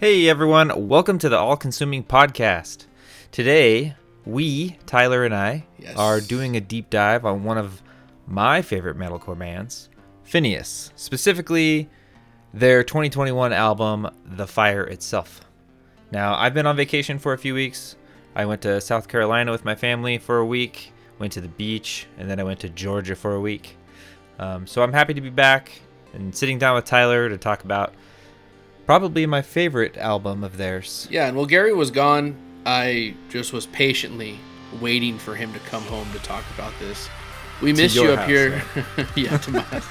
Hey everyone, welcome to the All Consuming Podcast. Today, Tyler and I, are doing a deep dive on one of my favorite metalcore bands, Phinehas, specifically their 2021 album, The Fire Itself. Now, I've been on vacation for a few weeks. I went to South Carolina with my family for a week, went to the beach, and then I went to Georgia for a week. So I'm happy to be back and sitting down with Tyler to talk about probably my favorite album of theirs. Yeah, and while Gary was gone, I just was patiently waiting for him to come home to talk about this. We missed you up here. Right? Yeah, to my house,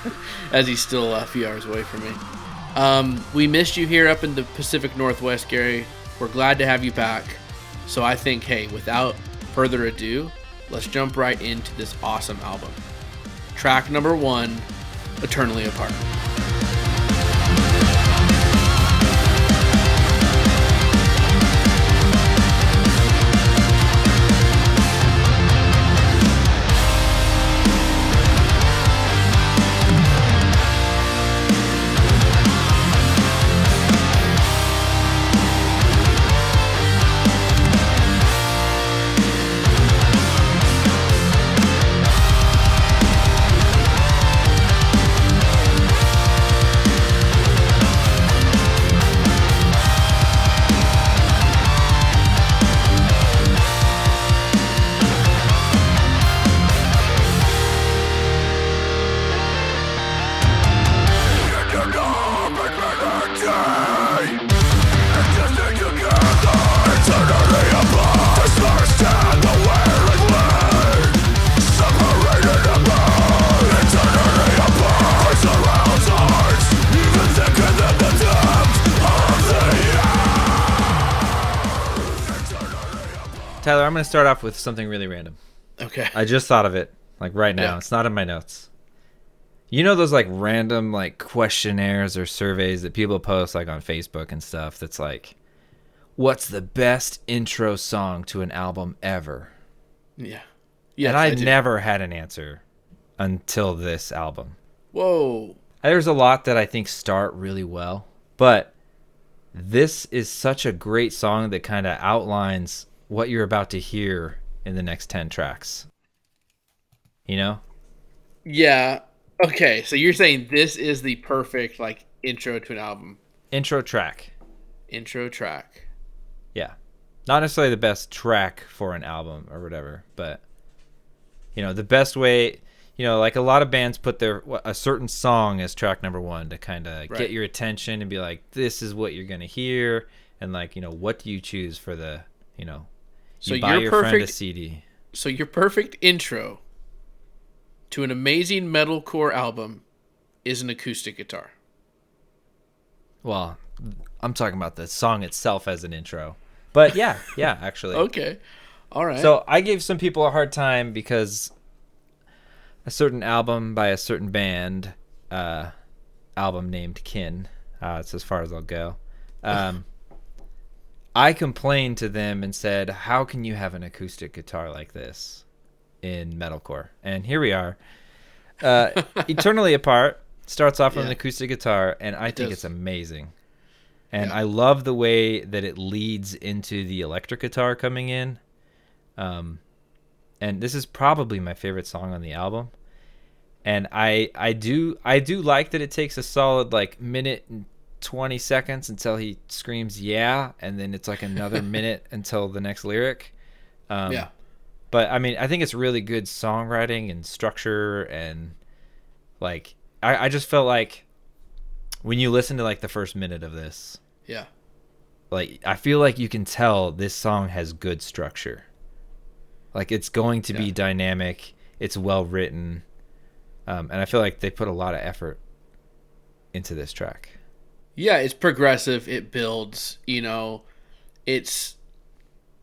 as he's still a few hours away from me. We missed you here up in the Pacific Northwest, Gary. We're glad to have you back. So I think, hey, without further ado, let's jump right into this awesome album. Track number 1, Eternally Apart. Tyler, I'm going to start off with something really random. Okay. I just thought of it, like right now. Yeah. It's not in my notes. You know those like random like questionnaires or surveys that people post like on Facebook and stuff that's like, what's the best intro song to an album ever? Yeah. Yes, and I never had an answer until this album. Whoa. There's a lot that I think start really well, but this is such a great song that kind of outlines what you're about to hear in the next 10 tracks. You know? Yeah. Okay, so you're saying this is the perfect like intro to an album. Intro track. Yeah. Not necessarily the best track for an album or whatever, but you know, the best way, you know, like a lot of bands put a certain song as track number 1 to kind of get your attention and be like, this is what you're going to hear, and like, you know, what do you choose for the, you know, so buy your friend a CD. So your perfect intro to an amazing metalcore album is an acoustic guitar. Well, I'm talking about the song itself as an intro. But yeah, actually. Okay. All right. So I gave some people a hard time because a certain album by a certain band, album named Kin, it's as far as I'll go. I complained to them and said, how can you have an acoustic guitar like this in metalcore? And here we are. Eternally Apart starts off with an acoustic guitar, and I think it's amazing. And I love the way that it leads into the electric guitar coming in. And this is probably my favorite song on the album. And I do like that it takes a solid like minute and 20 seconds until he screams yeah, and then it's like another minute until the next lyric. But I mean, I think it's really good songwriting and structure, and like I just felt like when you listen to like the first minute of this, like I feel like you can tell this song has good structure. Like it's going to be dynamic, it's well written, and I feel like they put a lot of effort into this track. Yeah, it's progressive. It builds, you know, it's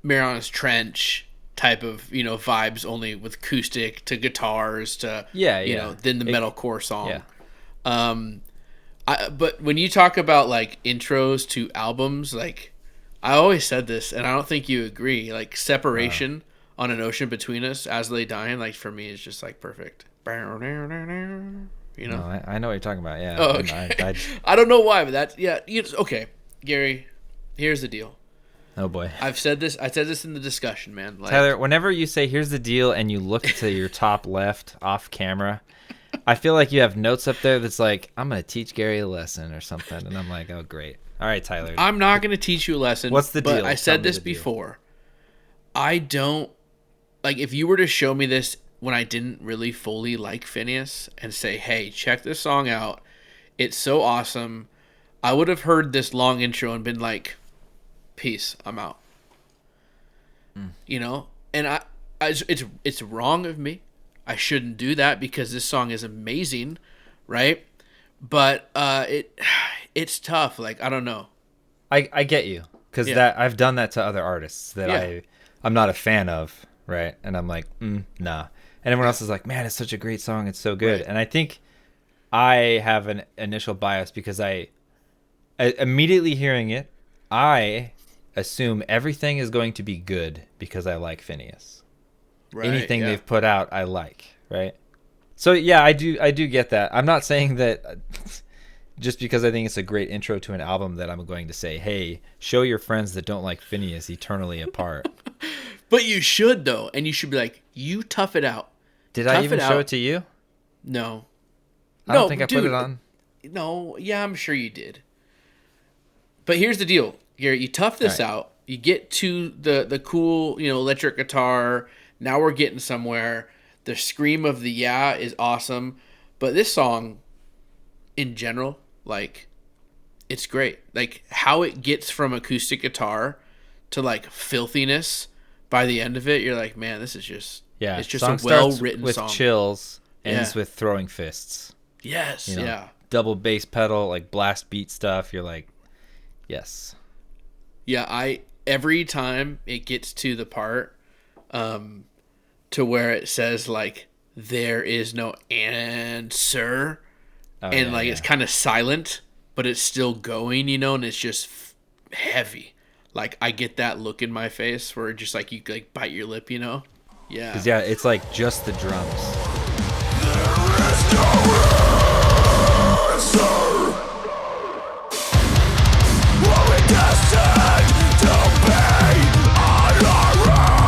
Mariana's Trench type of, you know, vibes, only with acoustic to guitars to, you know, then the metalcore song. Yeah. But when you talk about like intros to albums, like I always said this, and I don't think you agree, like Separation on An Ocean Between Us, As They Dying, like for me is just like perfect. You know, I know what you're talking about. Yeah. Oh, okay. I don't know why, but that's okay, Gary. Here's the deal. Oh boy. I said this in the discussion, man. Like, Tyler, whenever you say here's the deal and you look to your top left off camera, I feel like you have notes up there that's like, I'm going to teach Gary a lesson or something. And I'm like, oh, great. All right, Tyler. I'm not going to teach you a lesson. What's the deal? But I said this before. I don't, like, if you were to show me this when I didn't really fully like Phinehas and say, hey, check this song out. It's so awesome. I would have heard this long intro and been like, peace, I'm out. You know? And it's wrong of me. I shouldn't do that because this song is amazing, right? But it's tough. Like, I don't know. I get you, because that I've done that to other artists that I'm not a fan of, right? And I'm like, nah. And everyone else is like, man, it's such a great song. It's so good. Right. And I think I have an initial bias because I immediately hearing it, I assume everything is going to be good because I like Phinehas. Right, anything they've put out, I like, right? So yeah, I do get that. I'm not saying that just because I think it's a great intro to an album that I'm going to say, hey, show your friends that don't like Phinehas Eternally Apart. But you should, though, and you should be like, you tough it out. Did I even show it to you? No. I don't think I put it on. No, yeah, I'm sure you did. But here's the deal, Gary. You tough this out. You get to the cool, electric guitar. Now we're getting somewhere. The scream of the is awesome. But this song, in general, like, it's great. Like, how it gets from acoustic guitar to, like, filthiness by the end of it, you're like, man, this is just... Yeah, it's just a well-written song. With chills, ends with throwing fists. Yes, Double bass pedal, like blast beat stuff. You're like, yes. Yeah, every time it gets to the part to where it says, like, there is no answer, it's kind of silent, but it's still going, and it's just heavy. Like, I get that look in my face where just, like, you, like, bite your lip, Yeah. Because, it's like just the drums. There is no answer. Are we destined to be on our own?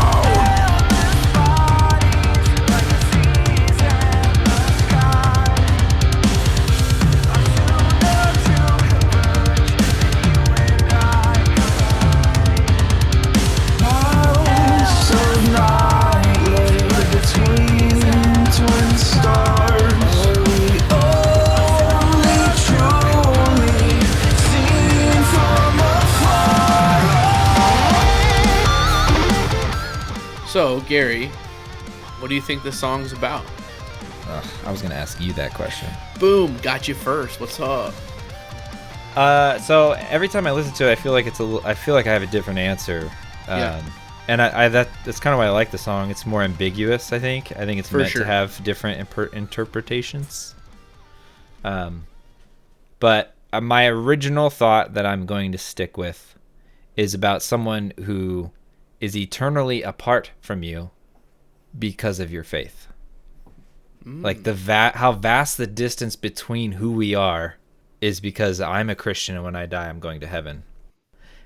House of night laid between twin stars. We only truly seen from afar. So, Gary, what do you think this song's about? I was going to ask you that question. Boom, got you first. What's up? So every time I listen to it, I feel like I feel like I have a different answer. And that's kind of why I like the song. It's more ambiguous, I think. I think it's meant to have different interpretations. But my original thought that I'm going to stick with is about someone who is eternally apart from you because of your faith. Like how vast the distance between who we are is because I'm a Christian and when I die I'm going to heaven.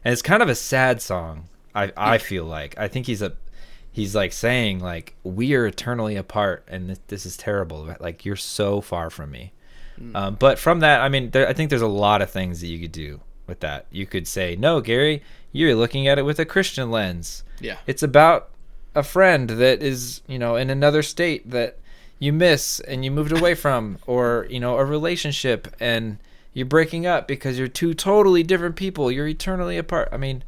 And it's kind of a sad song. I feel like I think he's like saying, like, we are eternally apart and this is terrible. Like, you're so far from me. But from that, I mean, I think there's a lot of things that you could do with that. You could say, no, Gary, you're looking at it with a Christian lens. Yeah. It's about a friend that is, in another state that you miss and you moved away from, or, a relationship and you're breaking up because you're two totally different people. You're eternally apart. I mean,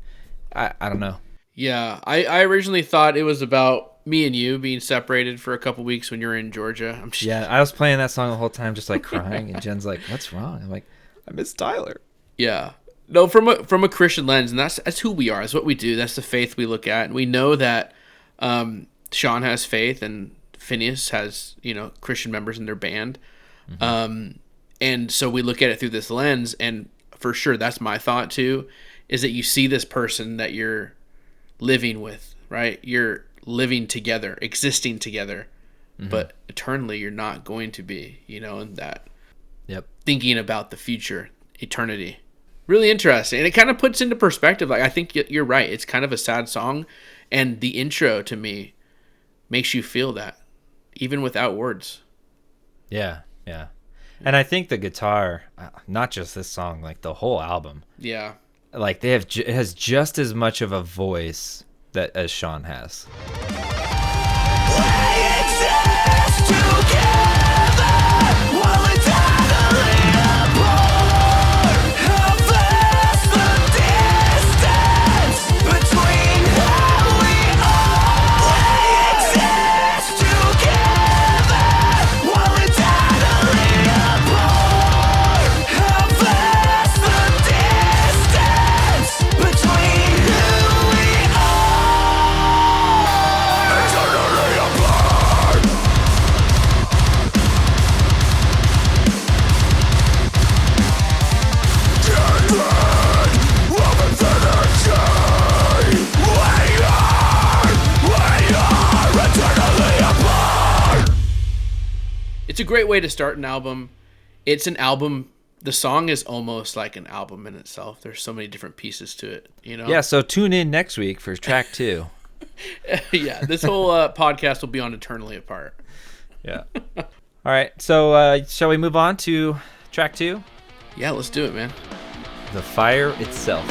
I don't know. Yeah, I originally thought it was about me and you being separated for a couple weeks when you were in Georgia. I was playing that song the whole time, just like crying, and Jen's like, "What's wrong?" I'm like, "I miss Tyler." Yeah, no, from a Christian lens, and that's who we are. That's what we do. That's the faith we look at, and we know that Sean has faith, and Phinehas has Christian members in their band, and so we look at it through this lens, and for sure, that's my thought too. Is that you see this person that you're living with, right? You're living together, existing together, but eternally you're not going to be, and that. Yep. Thinking about the future, eternity. Really interesting. And it kind of puts into perspective. Like, I think you're right. It's kind of a sad song. And the intro to me makes you feel that, even without words. Yeah, yeah. And I think the guitar, not just this song, like the whole album, Yeah. like they have, it has just as much of a voice that as Sean has. It's a great way to start an album. It's an album. The song is almost like an album in itself. There's so many different pieces to it, you know? Yeah, so tune in next week for track 2. Yeah, this whole podcast will be on Eternally Apart. Yeah. All right, so shall we move on to track 2? Yeah, let's do it, man. The Fire Itself.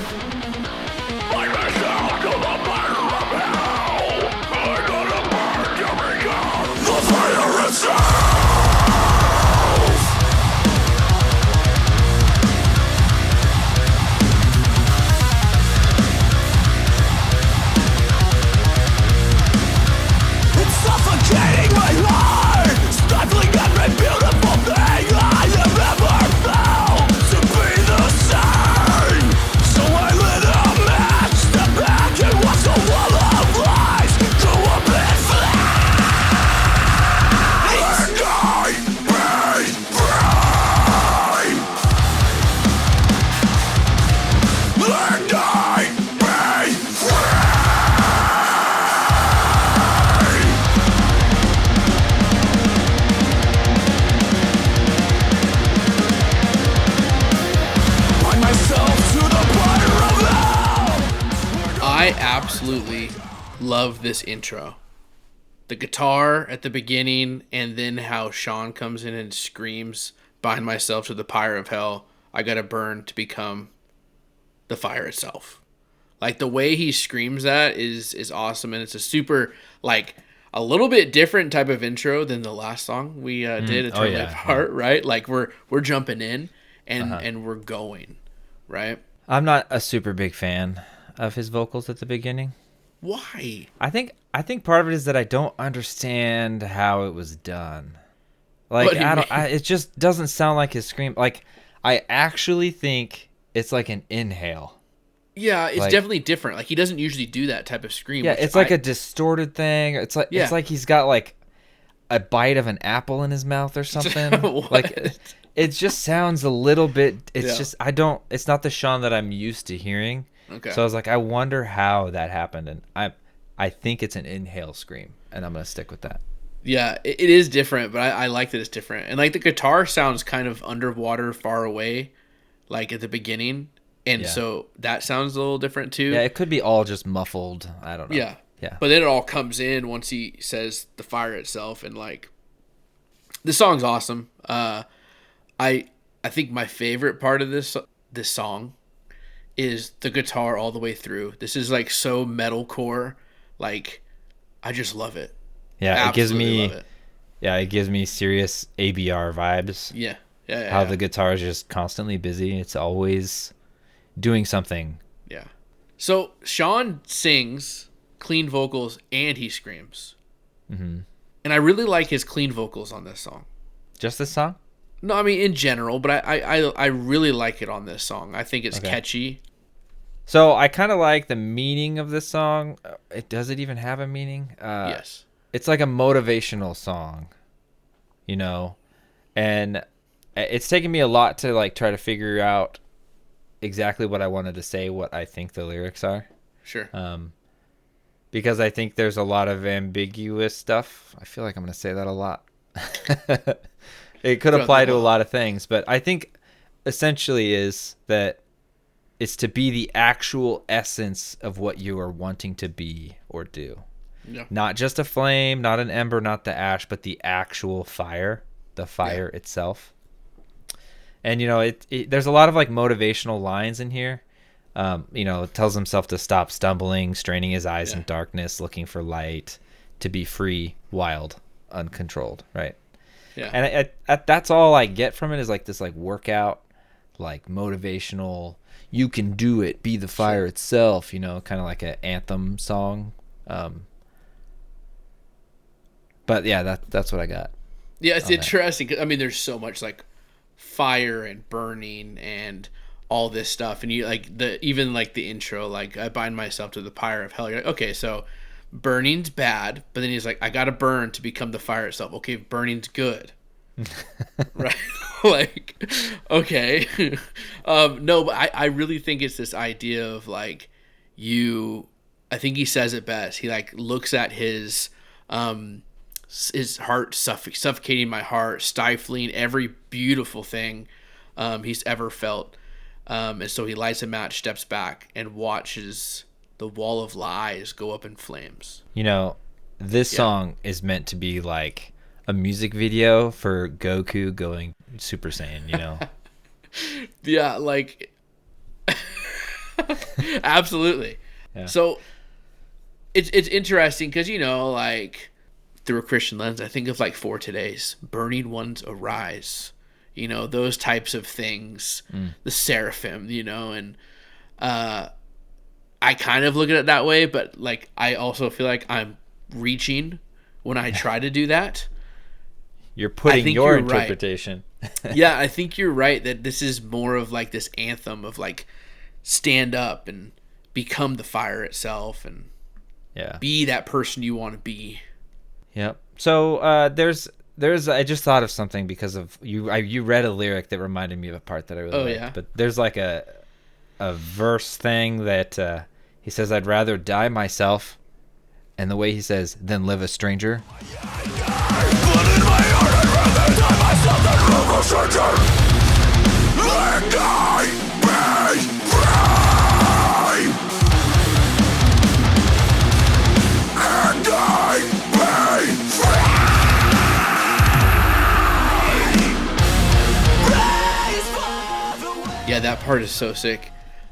Suffocating my heart, stifling every beautiful thing I have ever felt to be the same. So I lit a match, step back and watch the wall of lies go up in flames. And I be free. And I be free. I absolutely love this intro. The guitar at the beginning, and then how Sean comes in and screams, "Bind myself to the pyre of hell. I gotta burn to become the fire itself." Like, the way he screams that is awesome, and it's a super, like, a little bit different type of intro than the last song we did, Eternally Apart, right? Like, we're jumping in and we're going, right? I'm not a super big fan of his vocals at the beginning. Why? I think part of it is that I don't understand how it was done. Like, What do you mean? it just doesn't sound like his scream. Like, I actually think it's like an inhale. Yeah, it's Like- definitely different. Like, he doesn't usually do that type of scream. Yeah, which it's like a distorted thing. It's like Yeah. it's like he's got like a bite of an apple in his mouth or something. What? Like, it just sounds a little bit. It's Yeah. just it's not the Sean that I'm used to hearing. Okay. So I was like, I wonder how that happened, and I think it's an inhale scream, and I'm gonna stick with that. Yeah, it is different, but I like that it's different. And, like, the guitar sounds kind of underwater, far away, like at the beginning. And Yeah. so that sounds a little different too. Yeah, it could be all just muffled. I don't know. Yeah. Yeah. But then it all comes in once he says the fire itself, and, like, the song's awesome. I think my favorite part of this song is the guitar all the way through. This is, like, so metalcore. Like, I just love it. Yeah, Absolutely love it. it gives me serious ABR vibes. Yeah. Yeah. How yeah. the guitar is just constantly busy. It's always doing something. Yeah. So Sean sings clean vocals and he screams. Mm-hmm. And I really like his clean vocals on this song. Just this song? No, I mean in general, but I really like it on this song. I think it's Okay. catchy. So I kind of like the meaning of this song. Does it even have a meaning? Yes. It's like a motivational song, you know, and it's taken me a lot to like try to figure out exactly what I wanted to say, what I think the lyrics are. Sure. Because I think there's a lot of ambiguous stuff. I feel like I'm going to say that a lot. It could Throughout apply the to a whole- lot of things, but I think essentially is that It's to be the actual essence of what you are wanting to be or do. Yeah. Not just a flame, not an ember, not the ash, but the actual fire, the fire itself. And, you know, there's a lot of like motivational lines in here. You know, it tells himself to stop stumbling, straining his eyes in darkness, looking for light, to be free, wild, uncontrolled, right? Yeah. And that's all I get from it is like this like workout, like motivational, you can do it, be the fire itself, you know, kind of like an anthem song. But yeah, that's what I got. Yeah, it's interesting. 'Cause, I mean, there's so much like fire and burning and all this stuff, and you like even like the intro, like I bind myself to the fire of hell. You're like, okay, so burning's bad, but then he's like, I gotta burn to become the fire itself. Okay, burning's good. Right. Like, okay. No, but I really think it's this idea of like I think he says it best. He like looks at his heart suffocating my heart, stifling every beautiful thing he's ever felt. And so he lights a match, steps back, and watches the wall of lies go up in flames. You know, this song is meant to be like a music video for Goku going Super Saiyan, you know? Yeah, like absolutely. Yeah. So it's interesting because, you know, like through a Christian lens, I think of like For Today's Burning Ones Arise, you know, those types of things, the seraphim, you know, and I kind of look at it that way, but like I also feel like I'm reaching when I try to do that. You're putting your interpretation. Right. Yeah, I think you're right that this is more of like this anthem of like stand up and become the fire itself and be that person you want to be. Yep. So there's I just thought of something because of you read a lyric that reminded me of a part that I really liked. Yeah. But there's like a verse thing that he says, I'd rather die myself, and the way he says, than live a stranger. Yeah, that part is so sick.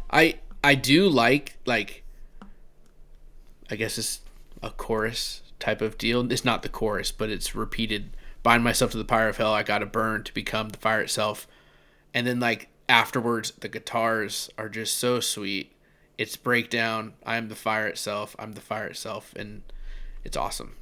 I do like I guess it's a chorus type of deal. It's not the chorus, but it's repeated. Bind myself to the fire of hell, I gotta burn to become the fire itself. And then like afterwards, the guitars are just so sweet. It's breakdown. I am the fire itself. I'm the fire itself, and it's awesome.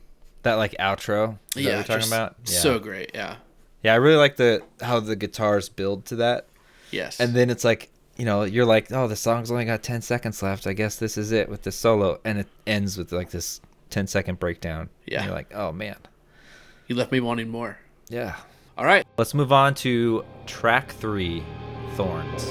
That like outro. Is that what you're talking about? Yeah. So great. Yeah. Yeah, I really like how the guitars build to that. Yes. And then it's like, you know, you're like, oh, the song's only got 10 seconds left. I guess this is it with the solo, and it ends with like this 10-second breakdown. Yeah. And you're like, oh man. You left me wanting more. Yeah. All right. Let's move on to track 3, Thorns.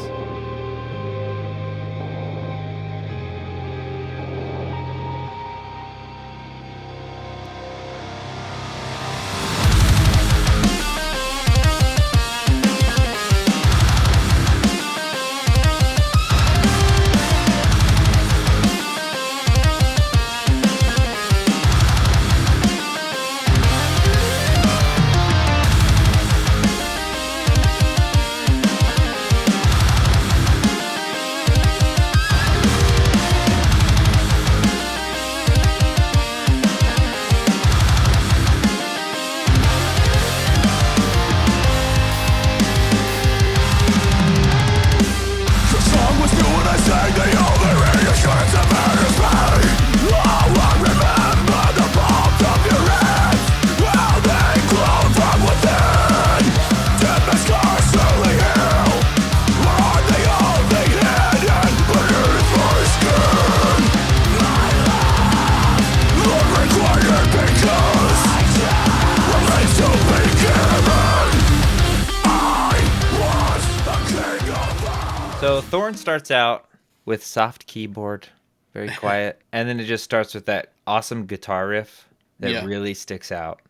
So Thorn starts out with soft keyboard, very quiet, and then it just starts with that awesome guitar riff that really sticks out.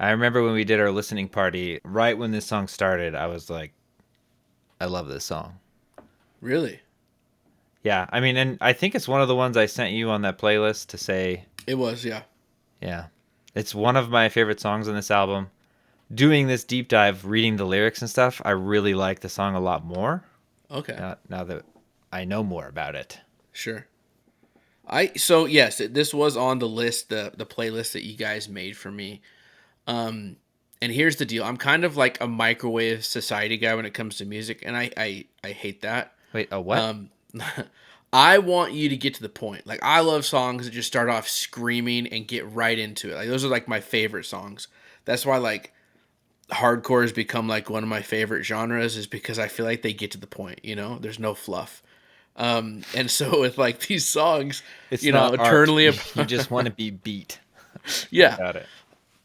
I remember when we did our listening party, right when this song started, I was like, I love this song. Really? Yeah, I mean, and I think it's one of the ones I sent you on that playlist to say, It was, yeah. yeah, it's one of my favorite songs on this album. Doing this deep dive, reading the lyrics and stuff, I really like the song a lot more. Okay. Now that I know more about it. Sure. So yes, this was on the list, the playlist that you guys made for me. And here's the deal. I'm kind of like a microwave society guy when it comes to music, and I hate that. Wait, a what? I want you to get to the point. Like, I love songs that just start off screaming and get right into it. Like, those are like my favorite songs. That's why like hardcore has become like one of my favorite genres, is because I feel like they get to the point, there's no fluff. And so with like these songs, It's not eternally you just want to be beat. yeah. Got it.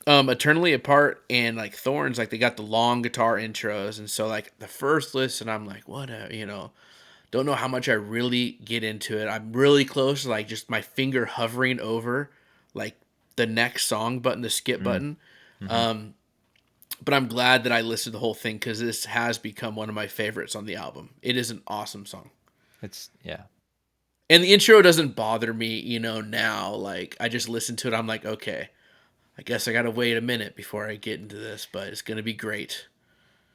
Eternally Apart and like Thorns, like they got the long guitar intros, and so like the first listen, I'm like, what don't know how much I really get into it. I'm really close to like just my finger hovering over like the next song button, the skip button. Mm-hmm. But I'm glad that I listened to the whole thing, because this has become one of my favorites on the album. It is an awesome song. Yeah. And the intro doesn't bother me, now. Like, I just listen to it, I'm like, okay, I guess I gotta wait a minute before I get into this, but it's gonna be great.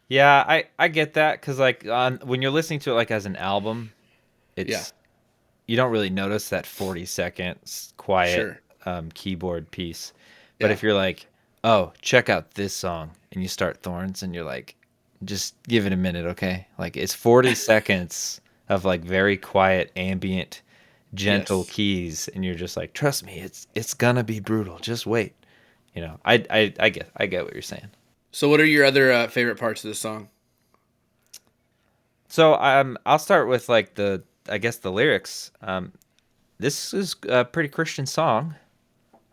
Yeah, I get that, because like when you're listening to it like as an album, you don't really notice that 40 seconds quiet keyboard piece. But if you're like, oh, check out this song, and you start Thorns, and you're like, just give it a minute, okay? Like, it's 40 seconds of like very quiet, ambient, gentle keys, and you're just like, trust me, it's gonna be brutal. Just wait. I get what you're saying. So what are your other favorite parts of the song? So I'll start with like the lyrics. This is a pretty Christian song.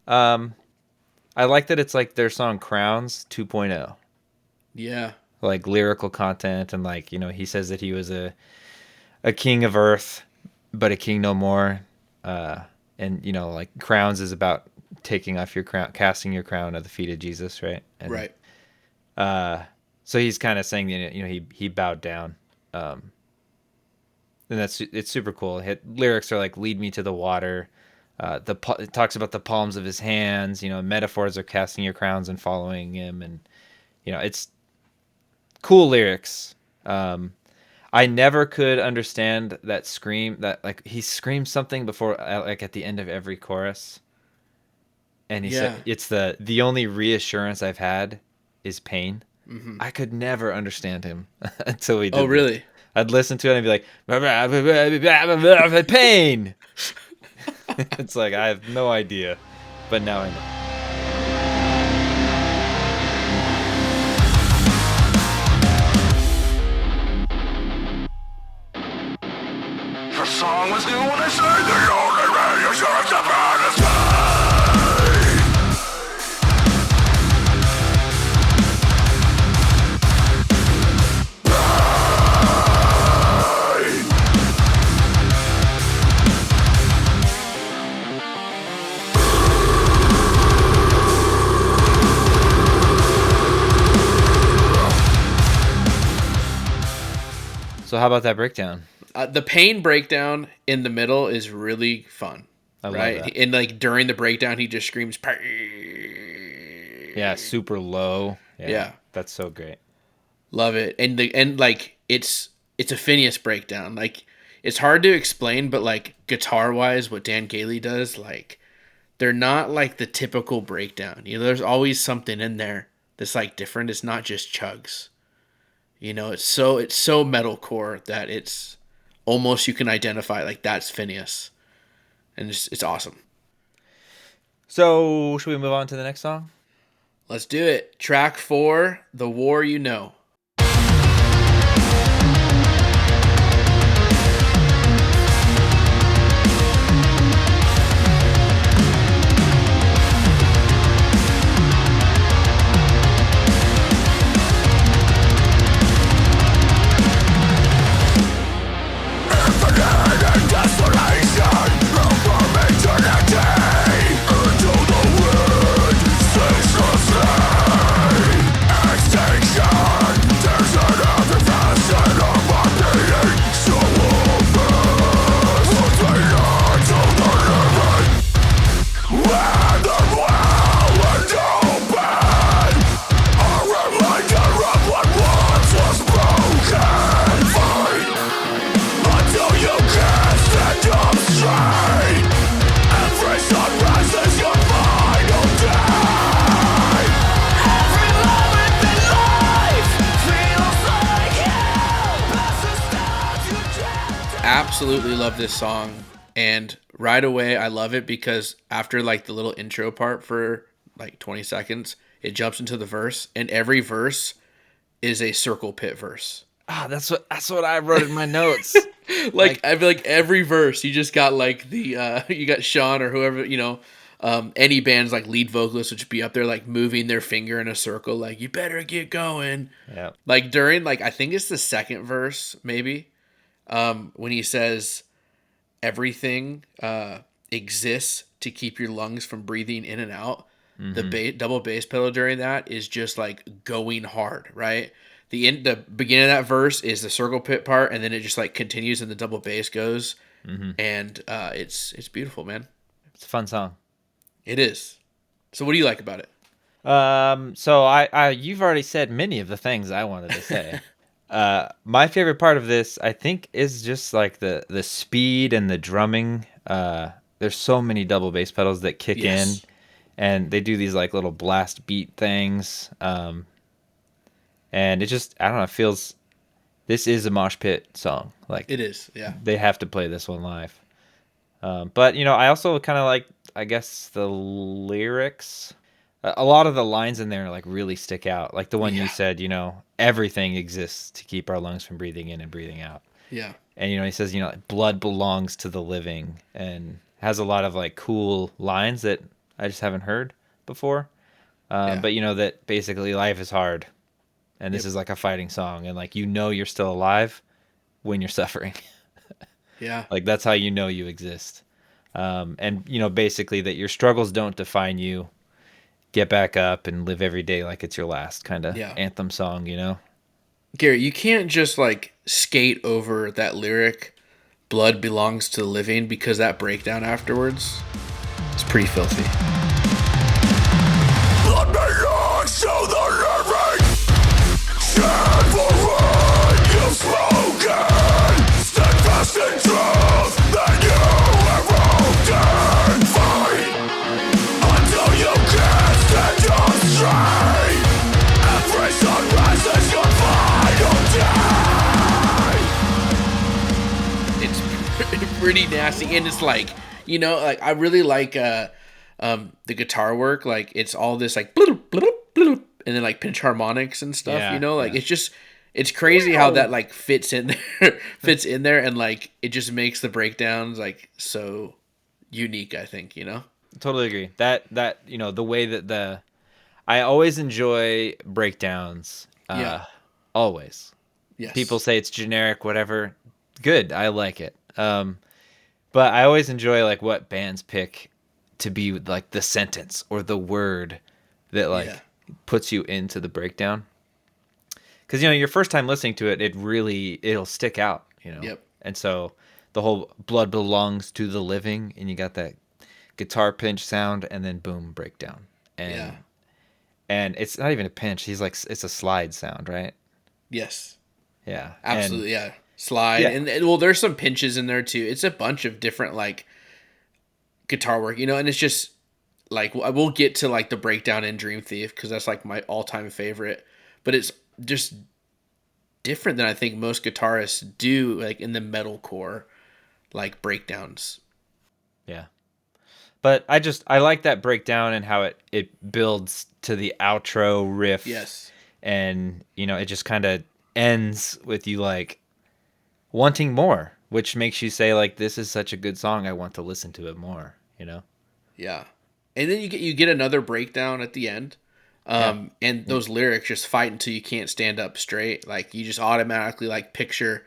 I like that it's like their song Crowns 2.0. Yeah. Like lyrical content, and like, he says that he was a king of earth, but a king no more. And like Crowns is about taking off your crown, casting your crown at the feet of Jesus, right? And, right. So he's kind of saying that he bowed down, and it's super cool. Lyrics are like, "Lead me to the water." It talks about the palms of his hands. Metaphors are casting your crowns and following him, and it's cool lyrics. I never could understand that scream, that like he screams something before, like at the end of every chorus. And he said, it's the only reassurance I've had is pain. Mm-hmm. I could never understand him until we did. Oh, really? This. I'd listen to it and be like, pain. It's like, I have no idea, but now I know. The song was new when I sang the only reassurance I've had is pain. So how about that breakdown? The pain breakdown in the middle is really fun. I love right? that. And like during the breakdown, he just screams pain. Yeah, super low. Yeah. That's so great. Love it. And like it's a Phinehas breakdown. Like, it's hard to explain, but like guitar wise, what Dan Gailey does, like they're not like the typical breakdown. There's always something in there that's like different. It's not just chugs. It's so metalcore that it's almost, you can identify like that's Phinehas, and it's awesome. So should we move on to the next song? Let's do it. Track 4, The War You Know. Extinction absolutely love this song. And right away, I love it because after like the little intro part for like 20 seconds, it jumps into the verse, and every verse is a circle pit verse. Ah, that's what I wrote in my notes. Like I feel like every verse, you just got like the you got Sean or whoever, any band's like lead vocalist would just be up there like moving their finger in a circle, like you better get going. Yeah. Like during like I think it's the second verse maybe, when he says everything exists to keep your lungs from breathing in and out. Mm-hmm. The double bass pedal during that is just like going hard, right? The beginning of that verse is the circle pit part, and then it just like continues and the double bass goes, and it's beautiful, man. It's a fun song. It is. So what do you like about it? So I you've already said many of the things I wanted to say. My favorite part of this, I think, is just like the speed and the drumming. There's so many double bass pedals that kick in, and they do these like little blast beat things. And it just, I don't know, it feels, this is a mosh pit song. Like It is, yeah. they have to play this one live. But I also kind of like, I guess, the lyrics. A lot of the lines in there like really stick out. Like the one you said, everything exists to keep our lungs from breathing in and breathing out. Yeah. And he says, blood belongs to the living, and has a lot of like cool lines that I just haven't heard before. But that basically life is hard, and this is like a fighting song, and like you're still alive when you're suffering. Yeah. Like that's how you exist. And basically that your struggles don't define you. Get back up and live every day like it's your last, kind of anthem song, Gary, you can't just like skate over that lyric, blood belongs to the living, because that breakdown afterwards is pretty filthy. Blood belongs to the living. Stand for what you've spoken. Stand fast in truth that you have wronged. Fight until you can't stand up straight. Every sunrise is your final day. It's pretty nasty, and it's like, like I really like the guitar work. Like it's all this like bloop, bloop, bloop, and then like pinch harmonics and stuff. It's crazy how that like fits in there, and like it just makes the breakdowns like so unique, I think. Totally agree. That the way that I always enjoy breakdowns. Always. Yes. People say it's generic, whatever. Good. I like it. But I always enjoy like what bands pick to be like the sentence or the word that like puts you into the breakdown. Because your first time listening to it, it'll stick out. Yep. And so the whole blood belongs to the living, and you got that guitar pinch sound, and then boom, breakdown. And it's not even a pinch. He's like, it's a slide sound, right? Yes. Yeah. Absolutely. Slide. Yeah. And well, there's some pinches in there too. It's a bunch of different like guitar work, and it's just like, we'll get to like the breakdown in Dream Thief, because that's like my all-time favorite, but it's just different than I think most guitarists do, like in the metalcore like breakdowns. Yeah. But I like that breakdown and how it builds to the outro riff. Yes. And, it just kind of ends with you like wanting more, which makes you say like, this is such a good song, I want to listen to it more, Yeah. And then you get another breakdown at the end. And those lyrics just fight until you can't stand up straight. Like you just automatically like picture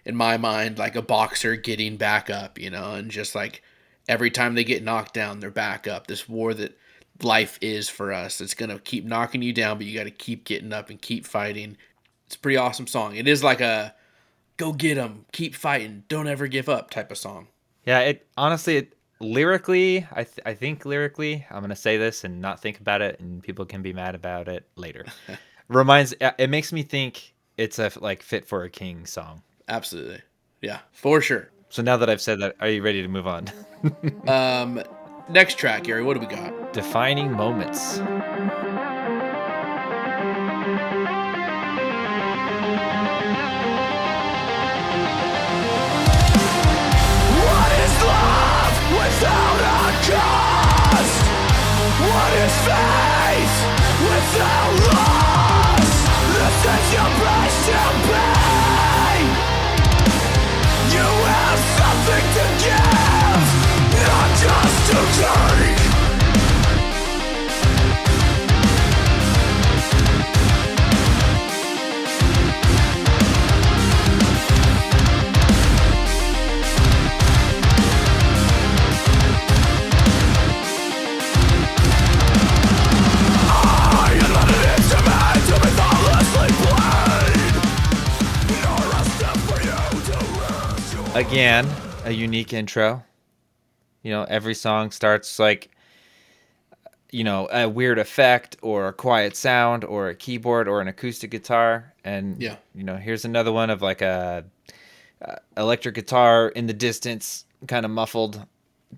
in my mind like a boxer getting back up, and just like every time they get knocked down, they're back up. This war that life is for us. It's going to keep knocking you down, but you got to keep getting up and keep fighting. It's a pretty awesome song. It is like a go get 'em, keep fighting, don't ever give up type of song. Yeah, honestly, lyrically, I think lyrically, I'm going to say this and not think about it, and people can be mad about it later. It makes me think it's a like fit for a king song. Absolutely. Yeah, for sure. So now that I've said that, are you ready to move on? Next track, Gary, what do we got? Defining Moments. Again, a unique intro. Every song starts like, a weird effect or a quiet sound or a keyboard or an acoustic guitar. And, Yeah. Here's another one of like a electric guitar in the distance, kind of muffled,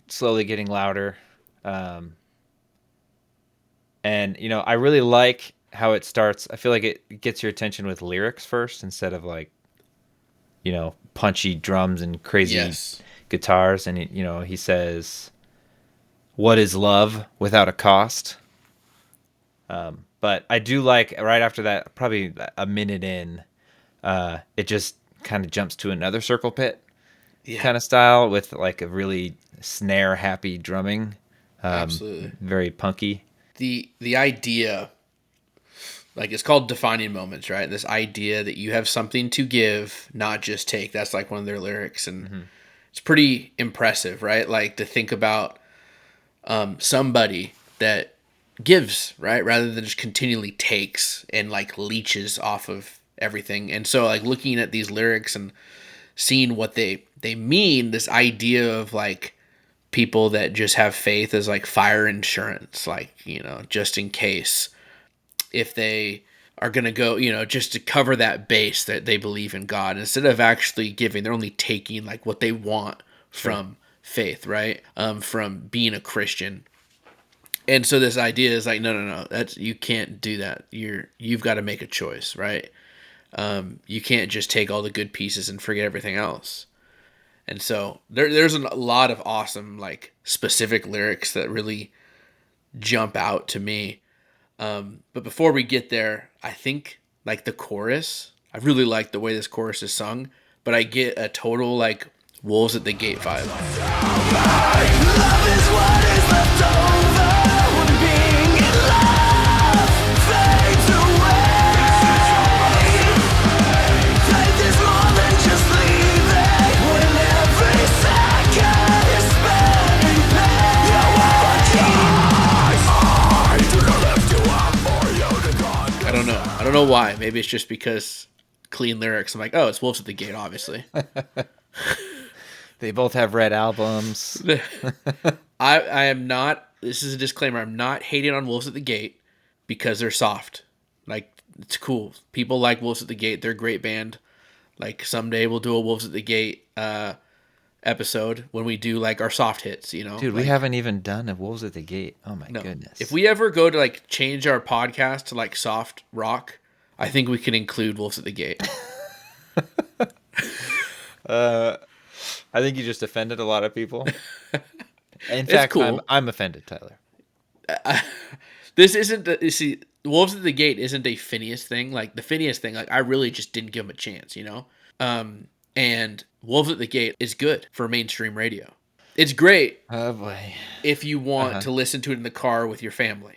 slowly getting louder. And, I really like how it starts. I feel like it gets your attention with lyrics first instead of like, punchy drums and crazy Yes. guitars. And, he says, "What is love without a cost?" But I do like right after that, probably a minute in, it just kind of jumps to another circle pit Yeah. kind of style with like a really snare happy drumming. Absolutely. Very punky. The idea, like, it's called defining moments, right? This idea that you have something to give, not just take. That's like one of their lyrics, and it's pretty impressive, right? Like to think about somebody that gives, right, rather than just continually takes and like leeches off of everything. And so, like, looking at these lyrics and seeing what they mean, this idea of like people that just have faith as like fire insurance, like, just in case if they are going to go, just to cover that base that they believe in God, instead of actually giving, they're only taking like what they want from faith, right? From being a Christian. And so this idea is like, no, you can't do that. You've got to make a choice, right? You can't just take all the good pieces and forget everything else. And so there's a lot of awesome, like, specific lyrics that really jump out to me. But before we get there, I think like the chorus, I really like the way this chorus is sung, but I get a total like Wolves at the Gate vibe. Love is what is left over when being in love fades away. Faith is more than just leaving when every second is spent in pain. I do not lift you up for you to God. I don't know why. Maybe it's just because clean lyrics. I'm like, oh, it's Wolves at the Gate, obviously. They both have red albums. I am not, this is a disclaimer, I'm not hating on Wolves at the Gate because they're soft. Like, it's cool. People like Wolves at the Gate. They're a great band. Like, someday we'll do a Wolves at the Gate episode when we do like our soft hits, Dude, like, we haven't even done a Wolves at the Gate. Oh my goodness. If we ever go to like change our podcast to like soft rock, I think we can include Wolves at the Gate. I think you just offended a lot of people. In It's fact, cool. I'm offended, Tyler. This isn't you see, Wolves at the Gate isn't a Phineas thing. Like the Phineas thing, like I really just didn't give him a chance, and Wolves at the Gate is good for mainstream radio. It's great Oh boy. if you want to listen to it in the car with your family.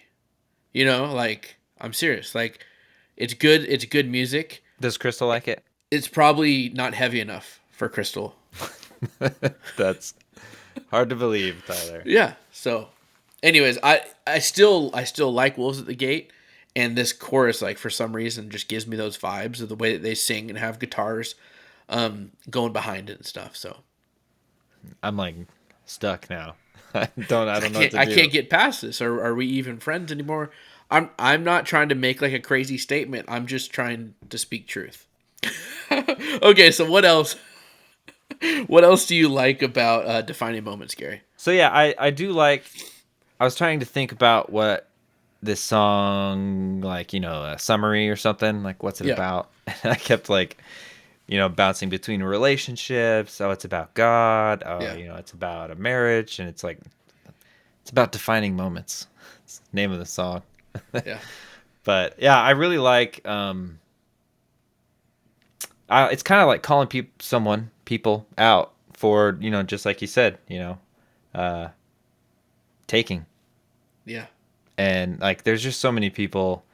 Like, I'm serious. Like, it's good. It's good music. Does Crystal like it? It's probably not heavy enough for Crystal. That's hard to believe, Tyler. Yeah. So, anyways, I still like Wolves at the Gate, and this chorus, like, for some reason, just gives me those vibes of the way that they sing and have guitars going behind it and stuff. So I'm like stuck now. I don't know what to do. I can't get past this. Are we even friends anymore? I'm not trying to make like a crazy statement. I'm just trying to speak truth. Okay, so what else? What else do you like about defining moments, Gary? So yeah, I do like. I was trying to think about what this song, like, a summary or something, like what's it Yeah. about. And I kept like, bouncing between relationships. Oh, it's about God. Oh, Yeah. it's about a marriage, and it's like, it's about defining moments. It's the name of the song. Yeah. But yeah, I really like. It's kind of like calling people out for, just like you said, taking. Yeah. And like, there's just so many people,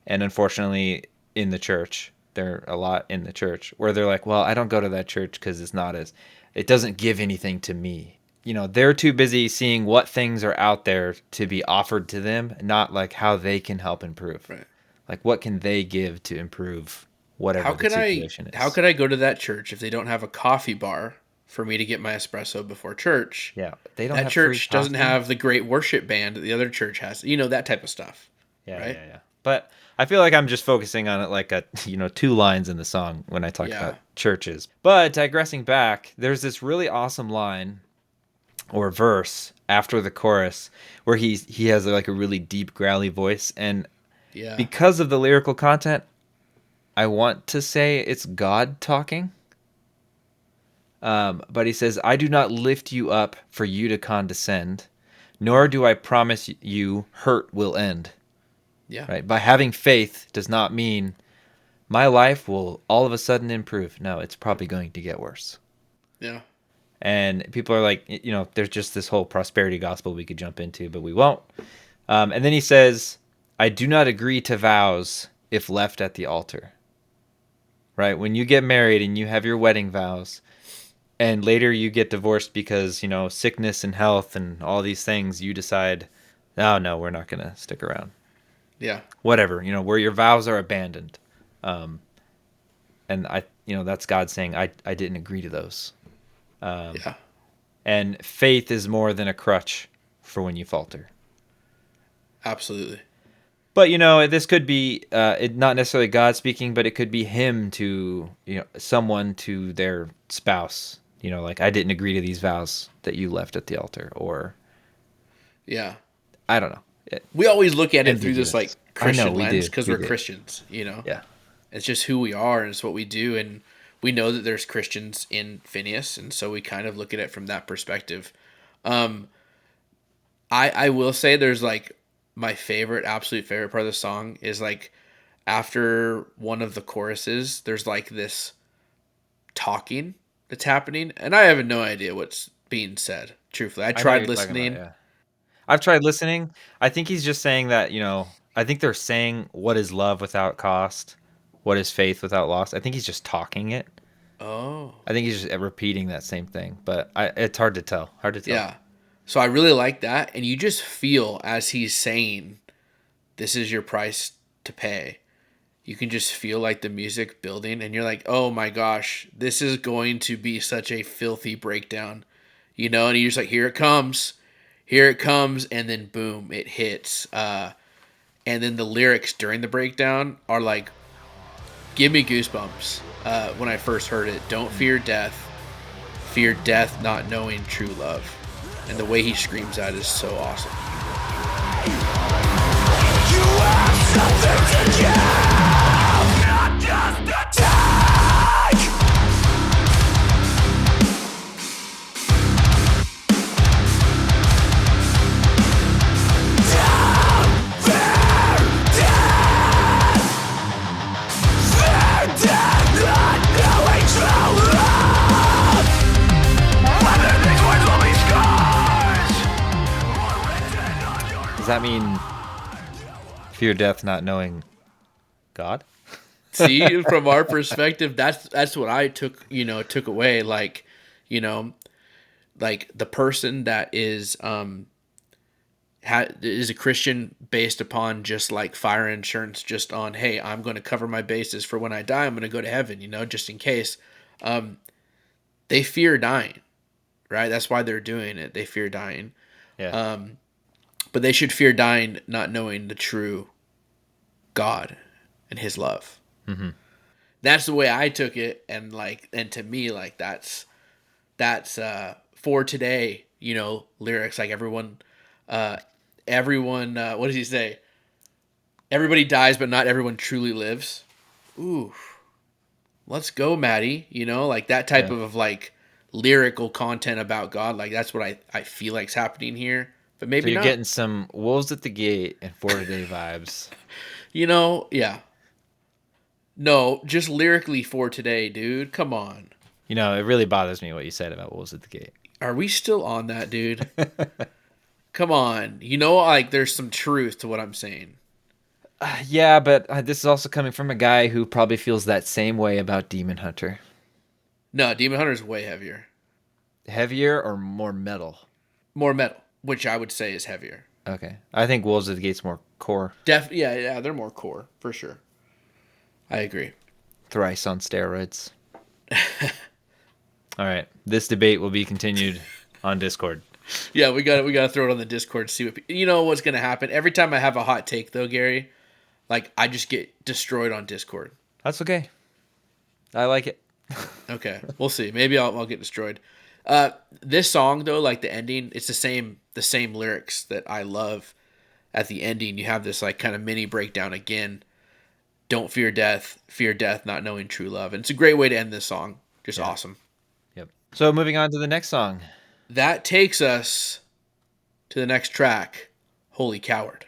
and unfortunately, in the church, there are a lot in the church where they're like, well, I don't go to that church because it doesn't give anything to me. They're too busy seeing what things are out there to be offered to them, not like how they can help improve. Right. Like, what can they give to improve whatever the situation is? How could I go to that church if they don't have a coffee bar for me to get my espresso before church. Yeah, they don't That have free church doesn't coffee? have the great worship band that the other church has. You know, that type of stuff. Yeah, Right? yeah. But I feel like I'm just focusing on it like a, 2 lines in the song when I talk Yeah. about churches. But digressing back, there's this really awesome line or verse after the chorus where he has like a really deep growly voice, and Yeah. because of the lyrical content, I want to say it's God talking. But he says, "I do not lift you up for you to condescend, nor do I promise you hurt will end." Yeah. Right? By having faith does not mean my life will all of a sudden improve. No, it's probably going to get worse. Yeah. And people are like, there's just this whole prosperity gospel we could jump into, but we won't. And then he says, "I do not agree to vows if left at the altar." Right? When you get married and you have your wedding vows, and later you get divorced because, sickness and health and all these things, you decide, oh, no, we're not going to stick around. Yeah. Whatever, where your vows are abandoned. And that's God saying, I didn't agree to those. Yeah. And faith is more than a crutch for when you falter. Absolutely. But, this could be not necessarily God speaking, but it could be him to, someone to their spouse. Like, I didn't agree to these vows that you left at the altar. Or, Yeah. I don't know. We always look at it through Ambiguous. this like I know, Christian we lens do. because We we're do. Christians, Yeah. It's just who we are and it's what we do, and we know that there's Christians in Phineas, and so we kind of look at it from that perspective. I will say there's like my absolute favorite part of the song is like after one of the choruses, there's like this talking that's happening, and I have no idea what's being said. Truthfully, I I know what tried you're talking about, listening. yeah. I've tried listening. I think he's just saying that, I think they're saying what is love without cost, what is faith without loss. I think he's just talking it. Oh, I think he's just repeating that same thing, but it's hard to tell. Hard to tell. yeah. So I really like that, and you just feel as he's saying, "This is your price to pay." You can just feel like the music building, and you're like, "Oh my gosh, this is going to be such a filthy breakdown," And you're just like, "Here it comes," and then boom, it hits. And then the lyrics during the breakdown are like, give me goosebumps. When I first heard it, "Don't fear death, not knowing true love," and the way he screams that is so awesome. You have something to give, not just a take. Don't fear death. Fear death, not knowing true love. Whether these words will be scars or written on your Does that mean fear death not knowing God? See, from our perspective, that's what I took away. Like, like the person that is is a Christian based upon just like fire insurance, just on, hey, I'm going to cover my bases for when I die. I'm going to go to heaven, just in case. They fear dying, right? That's why they're doing it. They fear dying. Yeah. But they should fear dying not knowing the true God and his love. Mm-hmm. That's the way I took it, and to me, like that's for today, lyrics like everyone what does he say? Everybody dies, but not everyone truly lives. Ooh, let's go, Maddie. Like that type of like lyrical content about God. Like that's what I feel like's happening here. But maybe So you're not. getting some wolves at the gate and for today vibes. Yeah. No, just lyrically for today, dude. Come on. It really bothers me what you said about wolves at the gate. Are we still on that, dude? Come on. Like there's some truth to what I'm saying. Yeah, but this is also coming from a guy who probably feels that same way about Demon Hunter. No, Demon Hunter is way heavier. Heavier or more metal? More metal, which I would say is heavier. Okay. I think Wolves at the Gate's more core. Yeah, they're more core, for sure. I agree. Thrice on steroids. All right. This debate will be continued on Discord. Yeah, we got to throw it on the Discord. See what you know what's gonna happen. Every time I have a hot take, though, Gary, like I just get destroyed on Discord. That's okay. I like it. Okay, we'll see. Maybe I'll get destroyed. This song though, like the ending, it's the same lyrics that I love. At the ending, you have this like kind of mini breakdown again. Don't fear death, not knowing true love. And it's a great way to end this song. Just awesome. Yep. So moving on to the next song. That takes us to the next track, Holy Coward.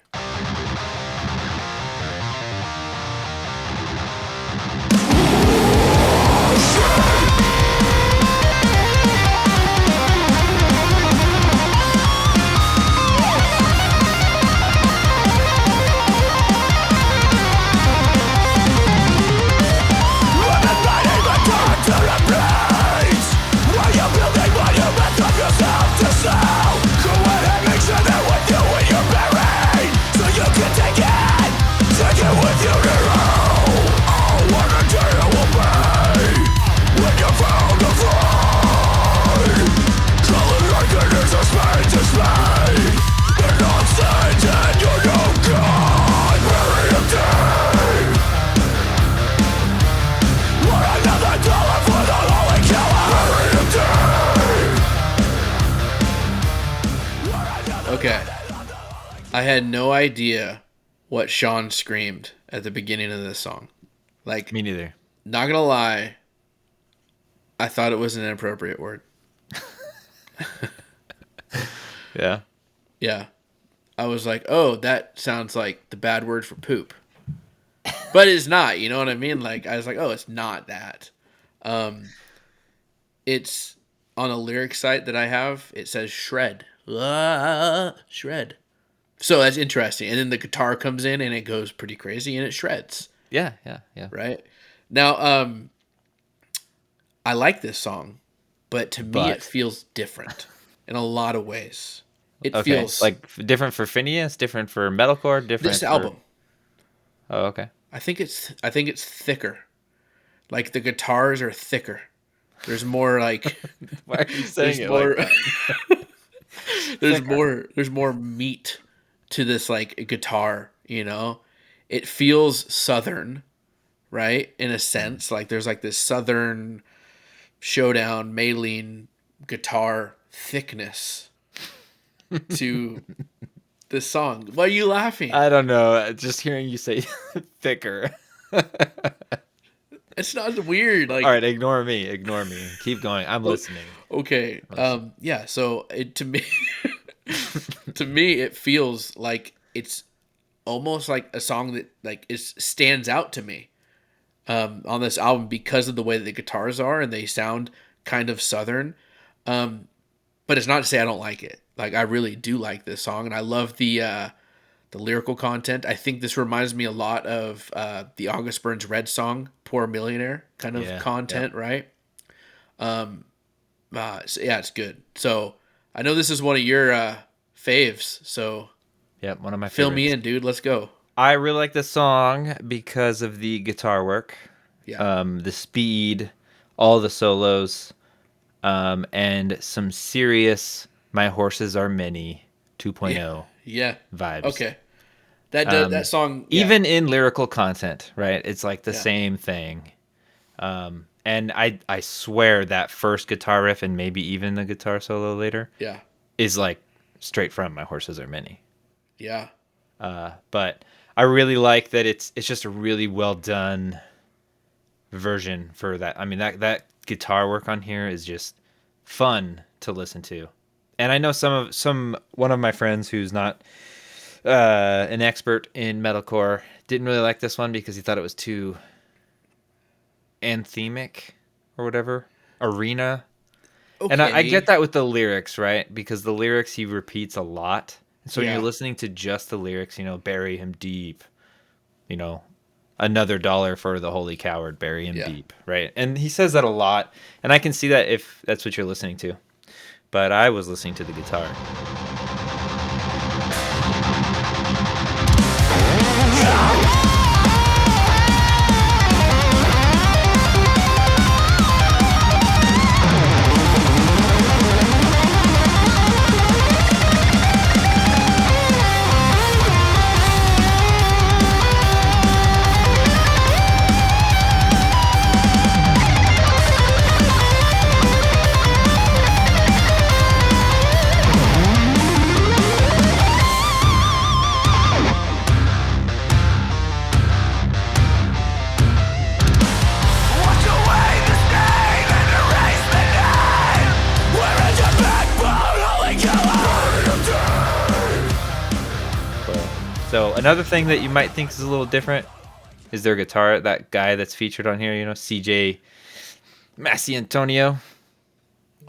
Okay. I had no idea what Sean screamed at the beginning of this song. Like, me neither. Not gonna lie, I thought it was an inappropriate word. Yeah. Yeah. I was like, oh, that sounds like the bad word for poop. But it's not, you know what I mean? Like, I was like, oh, it's not that. It's on a lyric site that I have, it says shred. Shred. So that's interesting. And then the guitar comes in and it goes pretty crazy and it shreds. Yeah. Right? Now, I like this song, but to me it feels different in a lot of ways. It feels like different for Phinehas, different for metalcore, different this album. Oh, okay. I think it's thicker. Like the guitars are thicker. There's more like Why are you saying it more, like that? There's more meat to this like guitar, you know? It feels southern, right? In a sense, like there's like this southern showdown Maylene guitar thickness to this song. Why are you laughing? I don't know. Just hearing you say thicker. It's not weird. Like, all right, ignore me. Keep going. I'm listening. Okay. Yeah. So to me, it feels like it's almost like a song that like stands out to me on this album because of the way that the guitars are and they sound kind of southern. But it's not to say I don't like it. Like I really do like this song, and I love the lyrical content. I think this reminds me a lot of the August Burns Red song, Poor Millionaire kind of content, right? So yeah, it's good. So I know this is one of your faves, so one of my fill favorites. me in, dude. Let's go. I really like this song because of the guitar work, Yeah. the speed, all the solos, and some serious My Horses Are Many 2.0 Yeah. vibes. Okay. That song, even in lyrical content, right? It's like the same thing. And I swear that first guitar riff and maybe even the guitar solo later is like straight from My Horses Are Many. Yeah. But I really like that it's just a really well done version for that. I mean, that guitar work on here is just fun to listen to. And I know one of my friends who's not an expert in metalcore didn't really like this one because he thought it was too anthemic or whatever, arena. Okay. And I get that with the lyrics, right? Because the lyrics he repeats a lot. And so when you're listening to just the lyrics, bury him deep, another dollar for the holy coward, bury him deep, right? And he says that a lot. And I can see that if that's what you're listening to. But I was listening to the guitar. So another thing that you might think is a little different is their guitar. That guy that's featured on here, CJ Massi Antonio.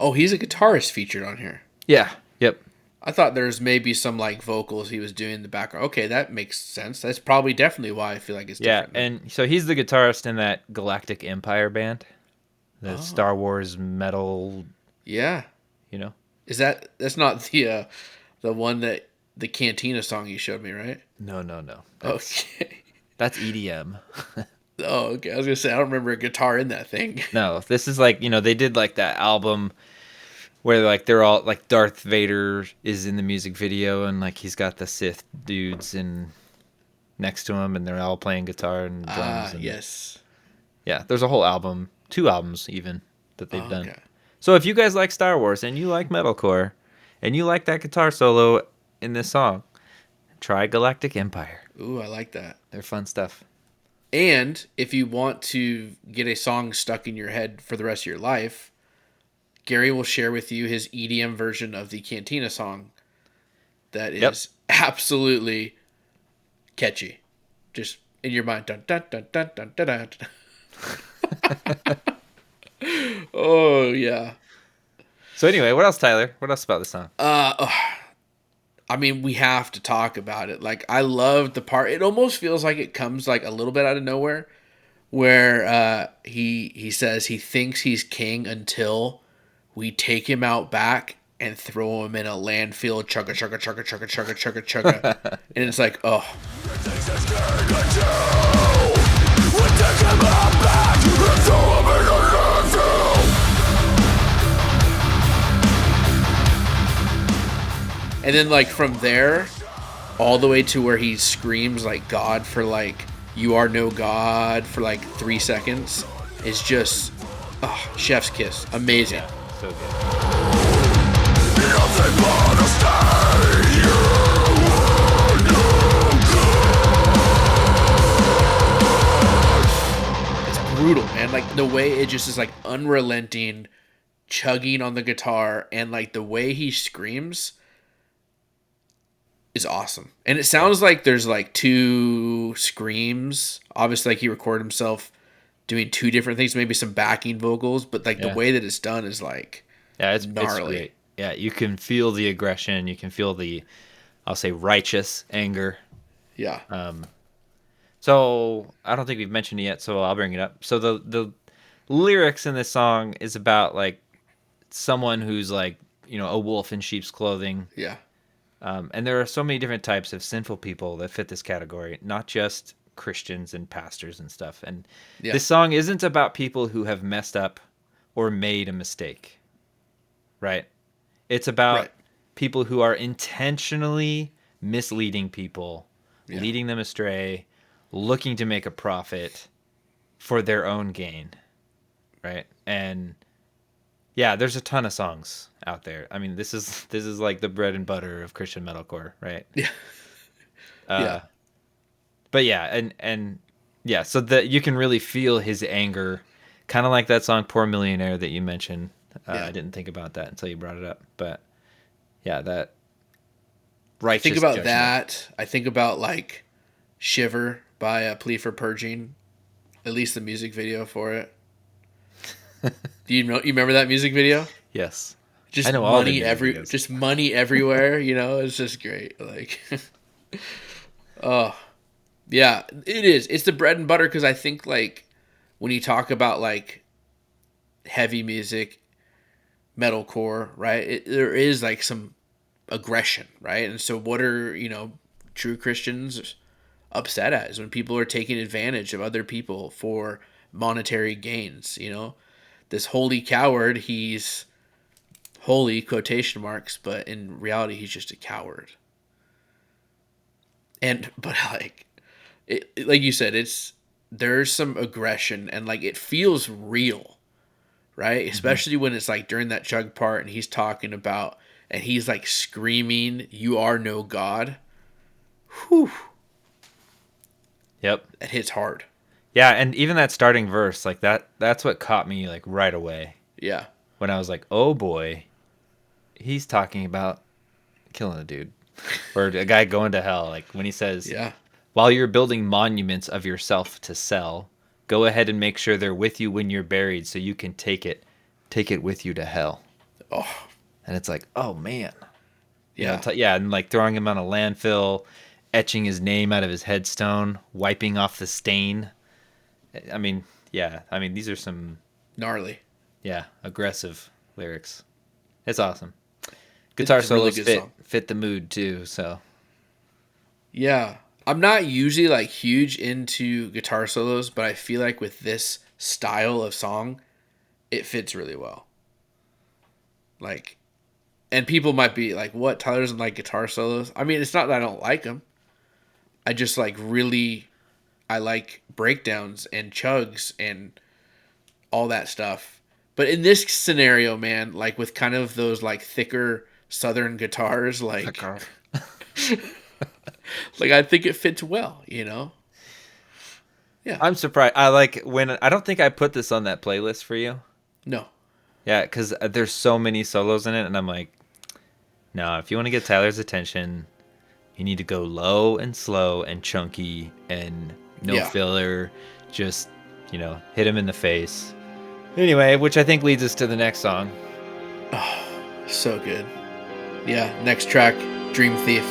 Oh, he's a guitarist featured on here. Yeah. Yep. I thought there's maybe some like vocals he was doing in the background. Okay, that makes sense. That's probably definitely why I feel like it's different. Yeah, and so he's the guitarist in that Galactic Empire band, the Star Wars metal. Yeah. Is that's not the one that the Cantina song you showed me, right? No. Okay. That's EDM. Oh, okay. I was gonna say I don't remember a guitar in that thing. No, this is like they did like that album where like they're all like Darth Vader is in the music video and like he's got the Sith dudes next to him and they're all playing guitar and drums. Yes. Yeah, there's a whole album, 2 albums even that they've done. Okay. So if you guys like Star Wars and you like metalcore and you like that guitar solo in this song, try Galactic Empire. Ooh, I like that. They're fun stuff. And if you want to get a song stuck in your head for the rest of your life, Gary will share with you his EDM version of the Cantina song that is absolutely catchy. Just in your mind. Dun, dun, dun, dun, dun, dun, dun. Oh, yeah. So anyway, what else, Tyler? What else about the song? I mean, we have to talk about it. Like, I love the part. It almost feels like it comes like a little bit out of nowhere, where he says he thinks he's king until we take him out back and throw him in a landfill. Chugga chugga chugga chugga chugga chugga chugga, and it's like, oh. And then, like, from there, all the way to where he screams, like, God for, like, you are no God for, like, 3 seconds is just, chef's kiss. Amazing. So good. It's brutal, man. Like, the way it just is, like, unrelenting, chugging on the guitar, and, like, the way he screams is awesome. And it sounds like there's like 2 screams. Obviously, like he recorded himself doing 2 different things, maybe some backing vocals, but like the way that it's done is like it's gnarly. It's great. Yeah, you can feel the aggression, you can feel the, I'll say, righteous anger. Yeah. So I don't think we've mentioned it yet, so I'll bring it up. So the lyrics in this song is about like someone who's like, a wolf in sheep's clothing. Yeah. And there are so many different types of sinful people that fit this category, not just Christians and pastors and stuff. And this song isn't about people who have messed up or made a mistake, right? It's about people who are intentionally misleading people, leading them astray, looking to make a profit for their own gain, right? And yeah, there's a ton of songs out there. I mean, this is like the bread and butter of Christian metalcore, right? Yeah. But yeah, and yeah, so that you can really feel his anger, kind of like that song "Poor Millionaire" that you mentioned. I didn't think about that until you brought it up, but yeah, that righteous. Think about judgment. that. I think about like "Shiver" by A Plea for Purging, at least the music video for it. Do you remember that music video? Yes. Just I know all money the just money everywhere, it's just great. Like oh. Yeah, it is. It's the bread and butter because I think like when you talk about like heavy music, metalcore, right? There is like some aggression, right? And so what are, true Christians upset at is when people are taking advantage of other people for monetary gains, This holy coward, he's holy, quotation marks, but in reality, he's just a coward. But like, like you said, there's some aggression and like it feels real, right? Mm-hmm. Especially when it's like during that chug part and he's talking about, and he's like screaming, "You are no God." Whew. Yep. It hits hard. Yeah, and even that starting verse, like that's what caught me like right away. Yeah. When I was like, oh boy, he's talking about killing a dude. or a guy going to hell. Like when he says, Yeah. while you're building monuments of yourself to sell, go ahead and make sure they're with you when you're buried so you can take it with you to hell. Oh, And it's like, oh man. yeah. Yeah, and like throwing him on a landfill, etching his name out of his headstone, wiping off the stain. I mean, yeah. I mean, these are some, Gnarly. yeah, aggressive lyrics. It's awesome. Guitar It's a really solos good song. fit the mood too, so. Yeah. I'm not usually like huge into guitar solos, but I feel like with this style of song, it fits really well. Like, and people might be like, what? Tyler doesn't like guitar solos? I mean, it's not that I don't like them. I just like I like breakdowns and chugs and all that stuff. But in this scenario, man, like with kind of those like thicker southern guitars, like like I think it fits well, you know? Yeah. I'm surprised. I don't think I put this on that playlist for you. No. Yeah, because there's so many solos in it, and I'm like, no, if you want to get Tyler's attention, you need to go low and slow and chunky and no filler. Just, hit him in the face. Anyway, which I think leads us to the next song. Oh, so good. Yeah, next track, Dream Thief.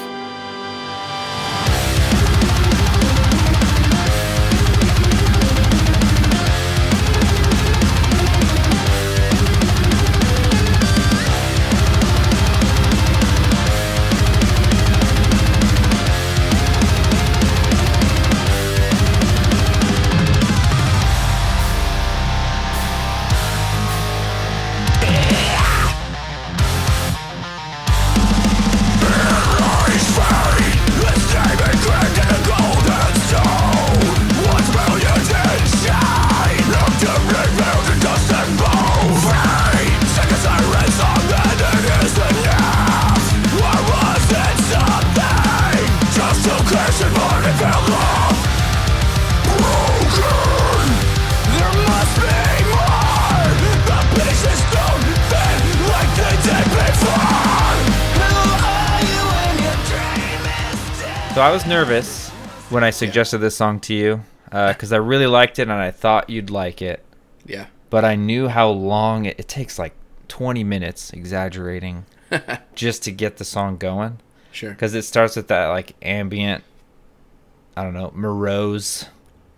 So I was nervous when I suggested this song to you because I really liked it and I thought you'd like it. Yeah. But I knew how long it takes, like 20 minutes, exaggerating, just to get the song going. Sure. Because it starts with that like ambient, I don't know, morose.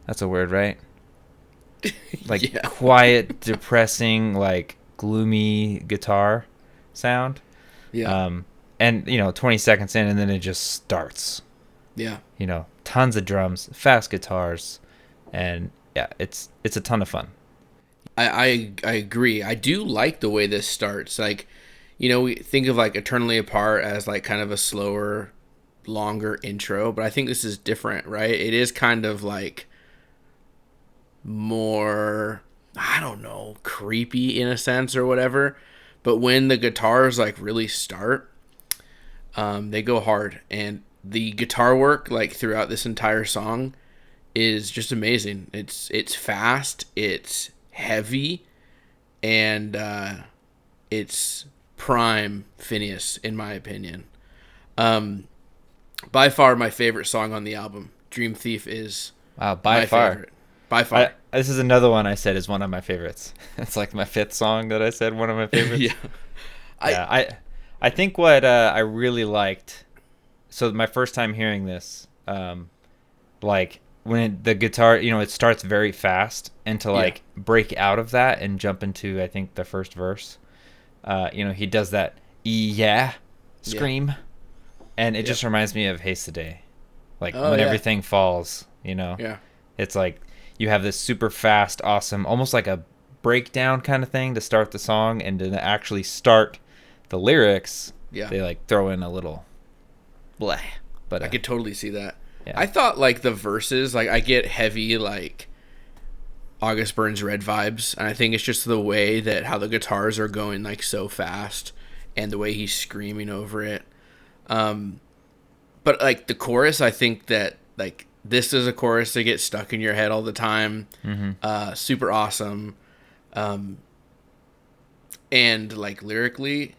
That's a word, right? Like quiet, depressing, like gloomy guitar sound. Yeah. And 20 seconds in, and then it just starts. Yeah. Tons of drums, fast guitars, and yeah, it's a ton of fun. I agree. I do like the way this starts. Like, we think of like Eternally Apart as like kind of a slower, longer intro, but I think this is different, right? It is kind of like more, I don't know, creepy in a sense or whatever. But when the guitars like really start, they go hard, and the guitar work like throughout this entire song is just amazing. It's fast, it's heavy, and it's prime Phinehas in my opinion. By far my favorite song on the album. Dream Thief is by far. favorite. By far. This is another one I said is one of my favorites. It's like my fifth song that I said one of my favorites. I think what I really liked. So my first time hearing this, like when the guitar, it starts very fast, and to like break out of that and jump into, I think, the first verse, he does that scream, and it just reminds me of Haste the Day, like when everything falls, it's like you have this super fast, awesome, almost like a breakdown kind of thing to start the song, and to actually start the lyrics, they like throw in a little blah. But I could totally see that. Yeah. I thought like the verses, like I get heavy like August Burns Red vibes, and I think it's just the way that how the guitars are going like so fast, and the way he's screaming over it. But like the chorus, I think that like this is a chorus that gets stuck in your head all the time. Mm-hmm. Super awesome, and like lyrically,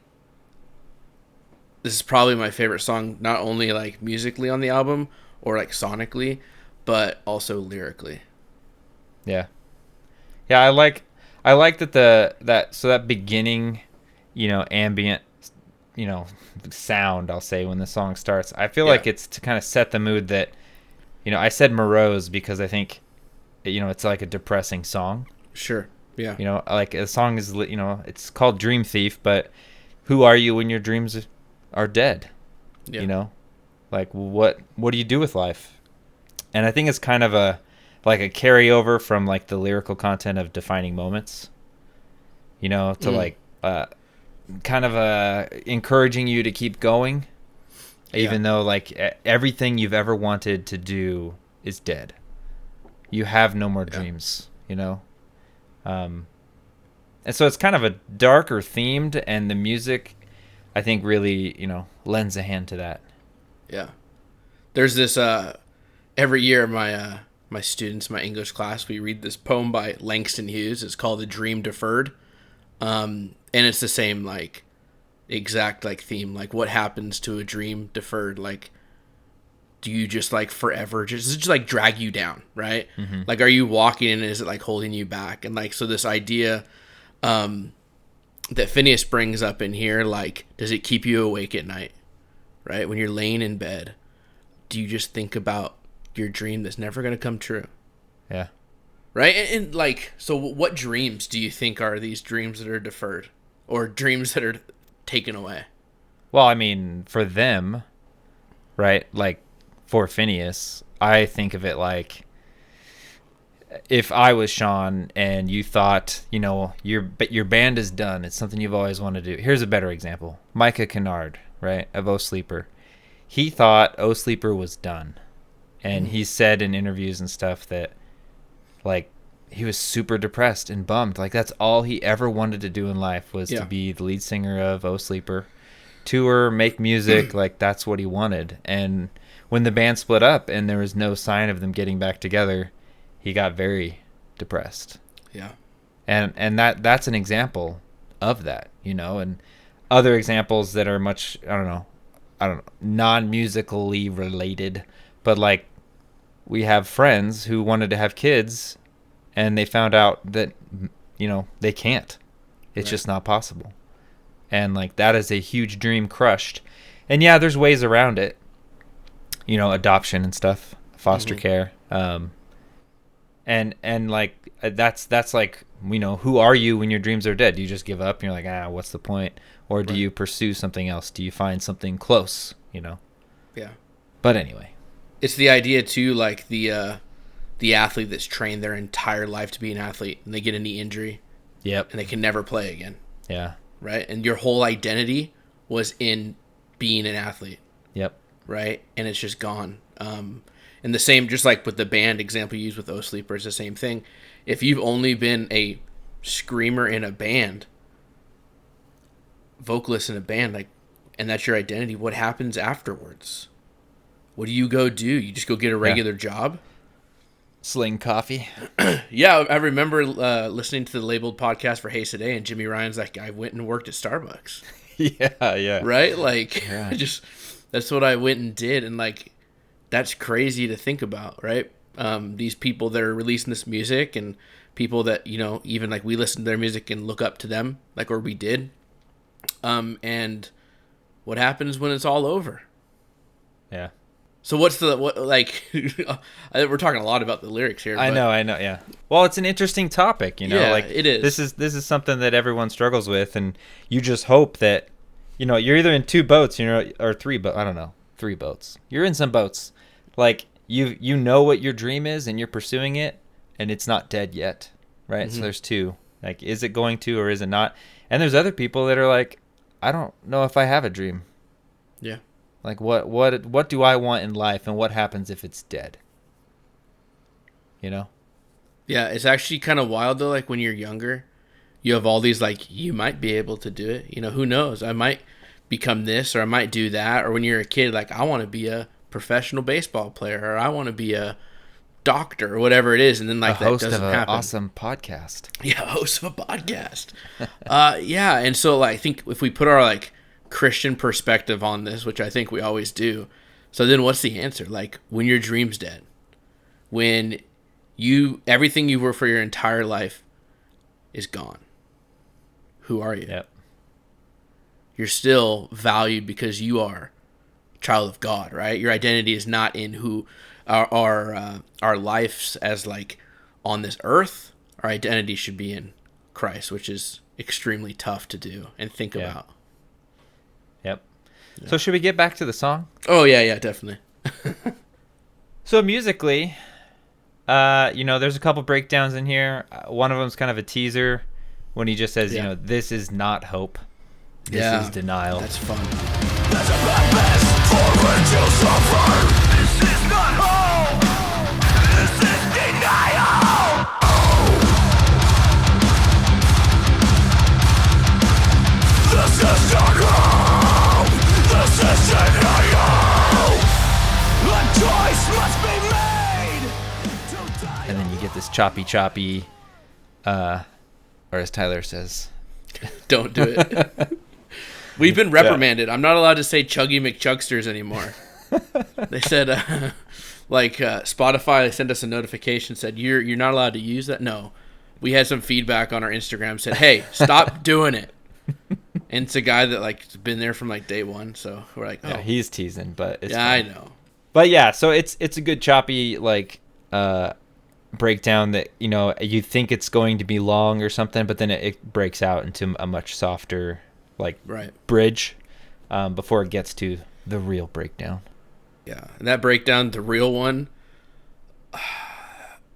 this is probably my favorite song, not only like musically on the album or like sonically, but also lyrically. Yeah. Yeah, I like that beginning, ambient, sound, I'll say, when the song starts. I feel like it's to kind of set the mood that, I said morose because I think, it's like a depressing song. Sure. Yeah. Like a song is, it's called Dream Thief, but who are you when your dreams are dead? Yeah. Like what do you do with life? And I think it's kind of a carryover from like the lyrical content of Defining Moments, to like kind of encouraging you to keep going, even though like everything you've ever wanted to do is dead. You have no more dreams, and so it's kind of a darker themed, and the music, I think, really, lends a hand to that. Yeah. There's this every year my students, my English class, we read this poem by Langston Hughes. It's called The Dream Deferred. And it's the same like exact like theme, like what happens to a dream deferred? Like, do you just like forever just like drag you down, right? Mm-hmm. Like, are you walking and is it like holding you back? And like, so this idea that Phinehas brings up in here, like, does it keep you awake at night, right? When you're laying in bed, do you just think about your dream that's never going to come true? Yeah. Right? And like, so what dreams do you think are these dreams that are deferred or dreams that are taken away? Well, I mean, for them, right? Like for Phinehas, I think of it like if I was Sean and you thought, your band is done. It's something you've always wanted to do. Here's a better example. Micah Kennard, right? Of O Sleeper. He thought O Sleeper was done. And he said in interviews and stuff that, like, he was super depressed and bummed. Like, that's all he ever wanted to do in life was to be the lead singer of O Sleeper. Tour, make music, like, that's what he wanted. And when the band split up and there was no sign of them getting back together, he got very depressed. Yeah. And that's an example of that, and other examples that are much, I don't know, non-musically related, but like, we have friends who wanted to have kids and they found out that, they can't. It's just not possible. And like, that is a huge dream crushed. And yeah, there's ways around it, adoption and stuff, foster care. And like, that's like, who are you when your dreams are dead? Do you just give up and you're like, what's the point? Or do you pursue something else? Do you find something close, Yeah. But anyway. It's the idea too, like the athlete that's trained their entire life to be an athlete, and they get a knee injury, and they can never play again. Yeah. Right, and your whole identity was in being an athlete. Yep. Right, and it's just gone. And the same, just like with the band example you used with O Sleeper, is the same thing. If you've only been a screamer in a band, vocalist in a band, like, and that's your identity, what happens afterwards? What do you go do? You just go get a regular job? Sling coffee. Yeah, I remember listening to the Labeled podcast for Hey Today, and Jimmy Ryan's like, I went and worked at Starbucks. Yeah. Right? Like, that's what I went and did, and like, that's crazy to think about, right? These people that are releasing this music and people that, even like we listen to their music and look up to them, like, or we did. And what happens when it's all over? Yeah. So we're talking a lot about the lyrics here. I know. Yeah. Well, it's an interesting topic, Yeah, like it is. This is something that everyone struggles with, and you just hope that, you're either in two boats, or three, but I don't know, three boats. You're in some boats. Like you know what your dream is, and you're pursuing it, and it's not dead yet, right? Mm-hmm. So there's two. Like, is it going to or is it not? And there's other people that are like, I don't know if I have a dream. Yeah. Like, what do I want in life, and what happens if it's dead? Yeah, it's actually kind of wild, though. Like, when you're younger, you have all these, like, you might be able to do it. Who knows? I might become this, or I might do that. Or when you're a kid, like, I want to be a professional baseball player, or I want to be a doctor, or whatever it is. And then, like, that doesn't happen. Host of an awesome podcast. Yeah, host of a podcast. Yeah, and so, like, I think if we put our, like, Christian perspective on this, which I think we always do. So then what's the answer? Like, when your dream's dead, when everything you were for your entire life is gone, who are you? Yep. You're still valued because you are a child of God, right? Your identity is not in who our lives as like on this earth. Our identity should be in Christ, which is extremely tough to do and think about. Yep. Yeah. So should we get back to the song? Oh yeah, definitely. So musically, there's a couple breakdowns in here. One of them's kind of a teaser when he just says, this is not hope. This is denial. That's fun. There's a purpose for which you'll suffer. This is not hope. This is denial. This is not hope. This is denial. A choice must be made. And then you get this choppy, or as Tyler says, don't do it. We've been reprimanded. I'm not allowed to say Chuggy McChugsters anymore. They said, Spotify sent us a notification, said, you're not allowed to use that. No. We had some feedback on our Instagram, said, hey, stop doing it. And it's a guy that has been there from day one. So we're like, oh. Yeah, he's teasing, but it's yeah, fine. I know. But yeah, so it's a good choppy breakdown that you think it's going to be long or something, but then it breaks out into a much softer bridge before it gets to the real breakdown. Yeah, and that breakdown, the real one,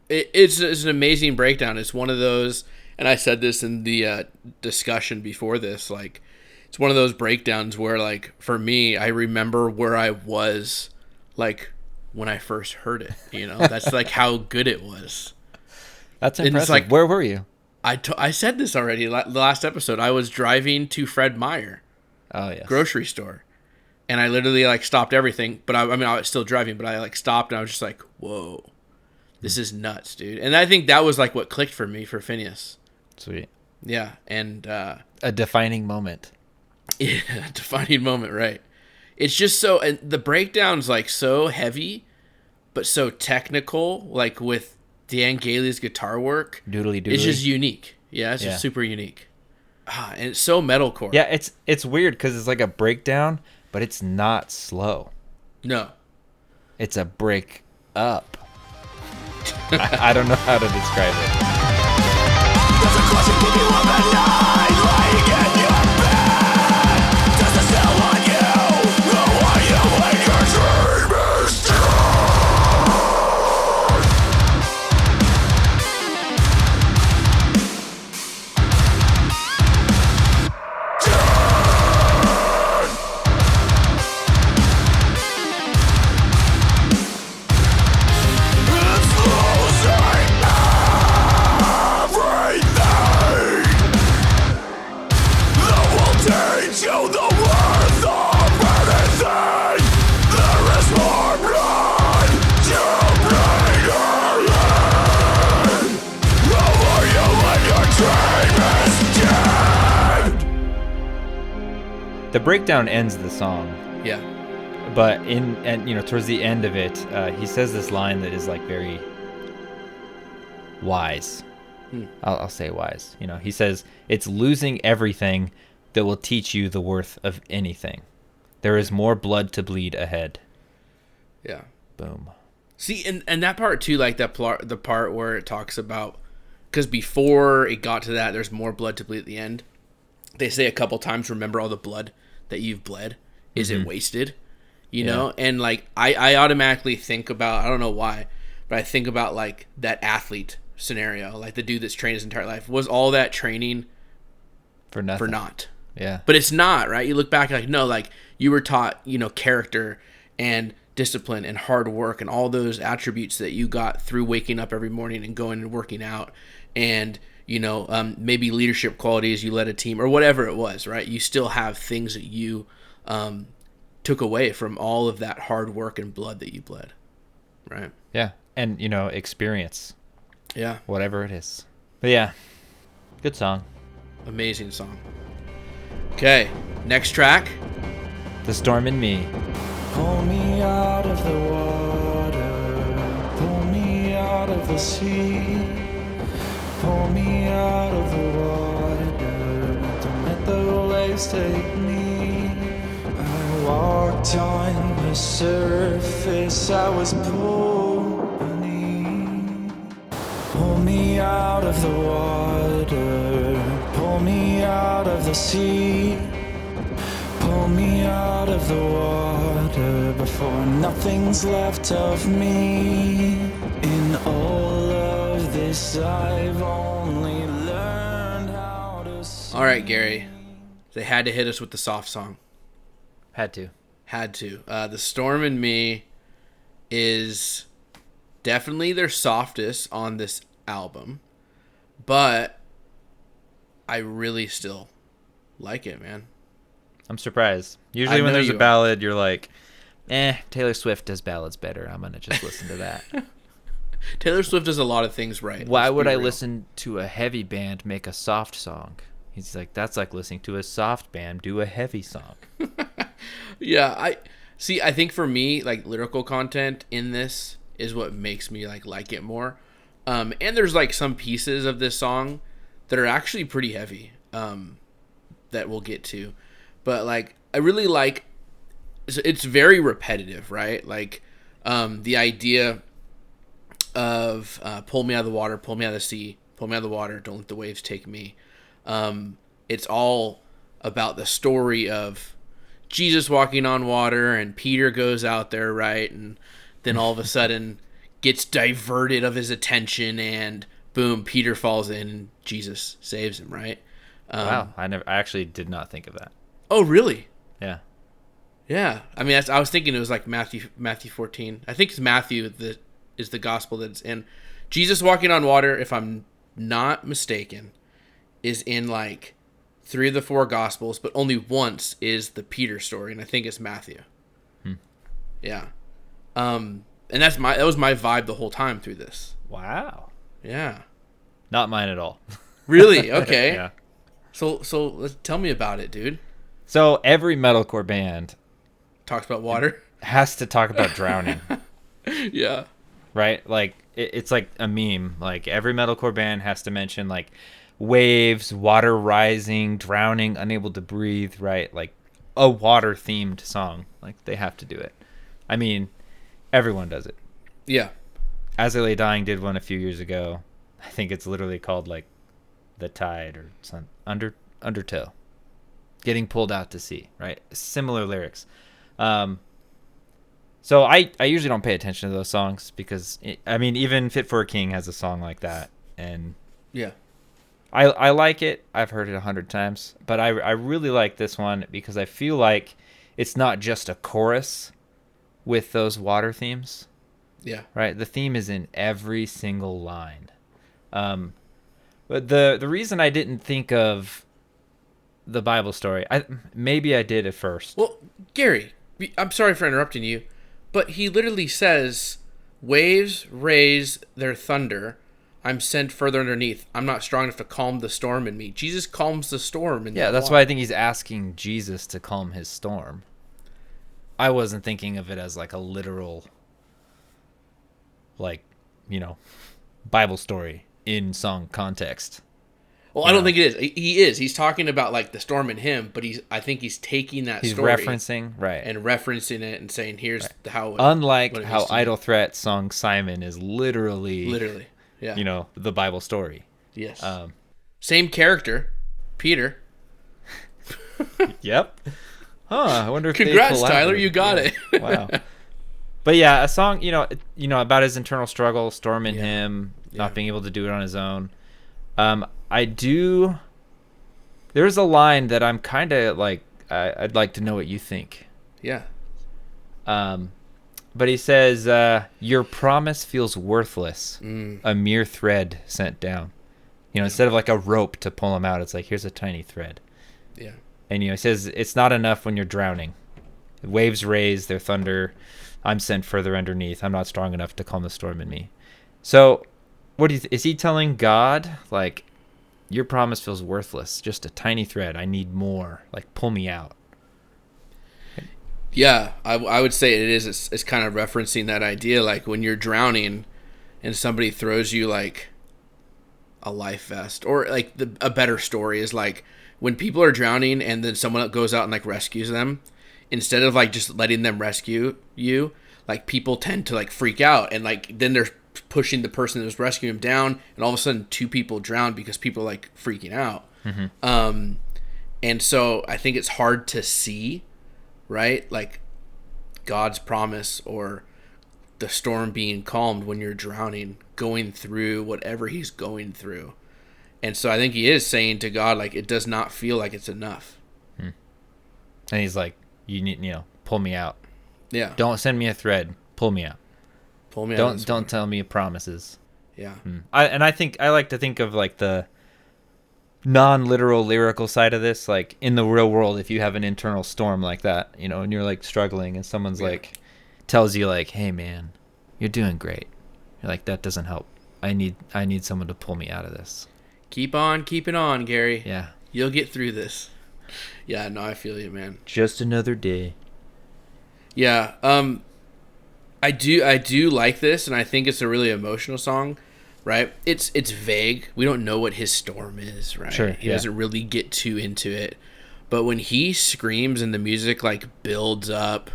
it's an amazing breakdown. It's one of those, and I said this in the discussion before this, it's one of those breakdowns where for me, I remember where I was when I first heard it. That's how good it was. That's impressive. Where were you? I said this already the last episode. I was driving to Fred Meyer, grocery store, and I literally stopped everything. But I was still driving, but I stopped and I was just like, "Whoa, this is nuts, dude!" And I think that was what clicked for me for Phinehas. Sweet. Yeah, and a defining moment. Yeah, defining moment, right? It's just so, and the breakdown's so heavy, but so technical, with Dan Gailey's guitar work. Doodly. It's just unique. Yeah, it's just super unique. And it's so metalcore. Yeah, it's weird because it's a breakdown, but it's not slow. No. It's a break up. I don't know how to describe it. There's a question keep you up at night, lying in your bed. Does the cell on you? Who are you when your dream is dead? The breakdown ends the song. Yeah. But towards the end of it, he says this line that is very wise. I'll say wise. He says, "It's losing everything that will teach you the worth of anything. There is more blood to bleed ahead." Yeah. Boom. See, and that part too, the part where it talks about, because before it got to that, there's more blood to bleed at the end. They say a couple times, remember all the blood that you've bled. Is it wasted? You know? And I automatically think about, I don't know why, but I think about that athlete scenario, the dude that's trained his entire life. Was all that training for nothing? For naught. Yeah. But it's not, right? You look back no, you were taught, character and discipline and hard work and all those attributes that you got through waking up every morning and going and working out, and maybe leadership qualities, you led a team or whatever it was, right? You still have things that you took away from all of that hard work and blood that you bled, right? Yeah, and experience. Yeah, whatever it is. But yeah, good song. Amazing song. Okay, Next track. The Storm in Me. Pull me out of the water, pull me out of the sea, pull me out of the water, don't let the waves take me. I walked on the surface, I was pulled beneath. Pull me out of the water, pull me out of the sea, pull me out of the water before nothing's left of me. In all of this I've only learned how to sing. Alright, Gary. They had to hit us with the soft song. Had to. The Storm in Me is definitely their softest on this album. But I really still like it, man. I'm surprised. Usually when there's a ballad, you're like, Taylor Swift does ballads better. I'm going to just listen to that. Taylor Swift does a lot of things right. Why would I listen to a heavy band make a soft song? He's like, that's like listening to a soft band do a heavy song. Yeah, I think for me, like, lyrical content in this is what makes me like it more. And there's like some pieces of this song that are actually pretty heavy, that we'll get to. But like, I really like, it's very repetitive, right? Like, the idea of pull me out of the water, pull me out of the sea, pull me out of the water, don't let the waves take me. It's all about the story of Jesus walking on water, and Peter goes out there, right? And then all of a sudden gets diverted of his attention, and boom, Peter falls in and Jesus saves him, right? Wow, I actually did not think of that. Oh, really? Yeah. Yeah. I mean, I was thinking it was like Matthew 14. I think it's Matthew that is the gospel that it's in. Jesus walking on water, if I'm not mistaken, is in like 3 of the 4 gospels, but only once is the Peter story, and I think it's Matthew. Yeah. And that was my vibe the whole time through this. Wow. Yeah. Not mine at all. Really? Okay. Yeah. So tell me about it, dude. So every metalcore band Talks about water. has to talk about drowning. Yeah. Right? Like, it's like a meme. Like, every metalcore band has to mention, like, waves, water rising, drowning, unable to breathe, right? Like, a water-themed song. Like, they have to do it. I mean, everyone does it. Yeah. As I Lay Dying did one a few years ago. I think it's literally called, like, The Tide or some Undertow. Getting pulled out to sea, right? Similar lyrics. So I usually don't pay attention to those songs because, even Fit for a King has a song like that. And Yeah. I like it. I've heard it 100 times. But I really like this one because I feel like it's not just a chorus with those water themes. Yeah. Right? The theme is in every single line. But the reason I didn't think of the Bible story, maybe I did at first. Well, Gary, I'm sorry for interrupting you, but he literally says, waves raise their thunder. I'm sent further underneath. I'm not strong enough to calm the storm in me. Jesus calms the storm in Yeah, that's water. why I think he's asking Jesus to calm his storm. I wasn't thinking of it as like a literal, like, Bible story in song context. Well, I don't think it is. He is. He's talking about like the storm in him, but I think he's taking that story Referencing, right, and referencing it and saying, "Here's how." Unlike how Idle Threat's song "Simon" is literally, yeah, the Bible story. Yes. Same character, Peter. Yep. I wonder if Congrats, Tyler, you got it. Wow. But yeah, a song, about his internal struggle, storm in him, not being able to do it on his own. There's a line that I'm kind of like, I'd like to know what you think. Yeah. But he says, your promise feels worthless, a mere thread sent down. Instead of like a rope to pull him out, it's like, here's a tiny thread. Yeah. And, he says, it's not enough when you're drowning. Waves raise their thunder. I'm sent further underneath. I'm not strong enough to calm the storm in me. So, what do you is he telling God, like, your promise feels worthless. Just a tiny thread. I need more. Like, pull me out. Yeah, I would say it is. It's kind of referencing that idea, like when you're drowning and somebody throws you like a life vest, or like a better story is like when people are drowning and then someone goes out and like rescues them, instead of like just letting them rescue you, like people tend to like freak out and like then they're pushing the person that was rescuing them down, and all of a sudden 2 people drown because people are like freaking out. And so I think it's hard to see, right? Like God's promise or the storm being calmed when you're drowning, going through whatever he's going through. And so I think he is saying to God, like, it does not feel like it's enough. And he's like, you need, pull me out. Yeah. Don't send me a thread. Pull me out. Pull me out. Don't tell me promises. Yeah. I think I like to think of like the non-literal lyrical side of this, like in the real world, if you have an internal storm like that, and you're like struggling and someone's like tells you like, hey man, you're doing great. You're like, that doesn't help. I need someone to pull me out of this. Keep on keeping on, Gary. Yeah. You'll get through this. Yeah, no, I feel you, man. Just another day. Yeah. I do like this, and I think it's a really emotional song. Right, it's vague. We don't know what his storm is, right? Sure, he doesn't really get too into it. But when he screams and the music like builds up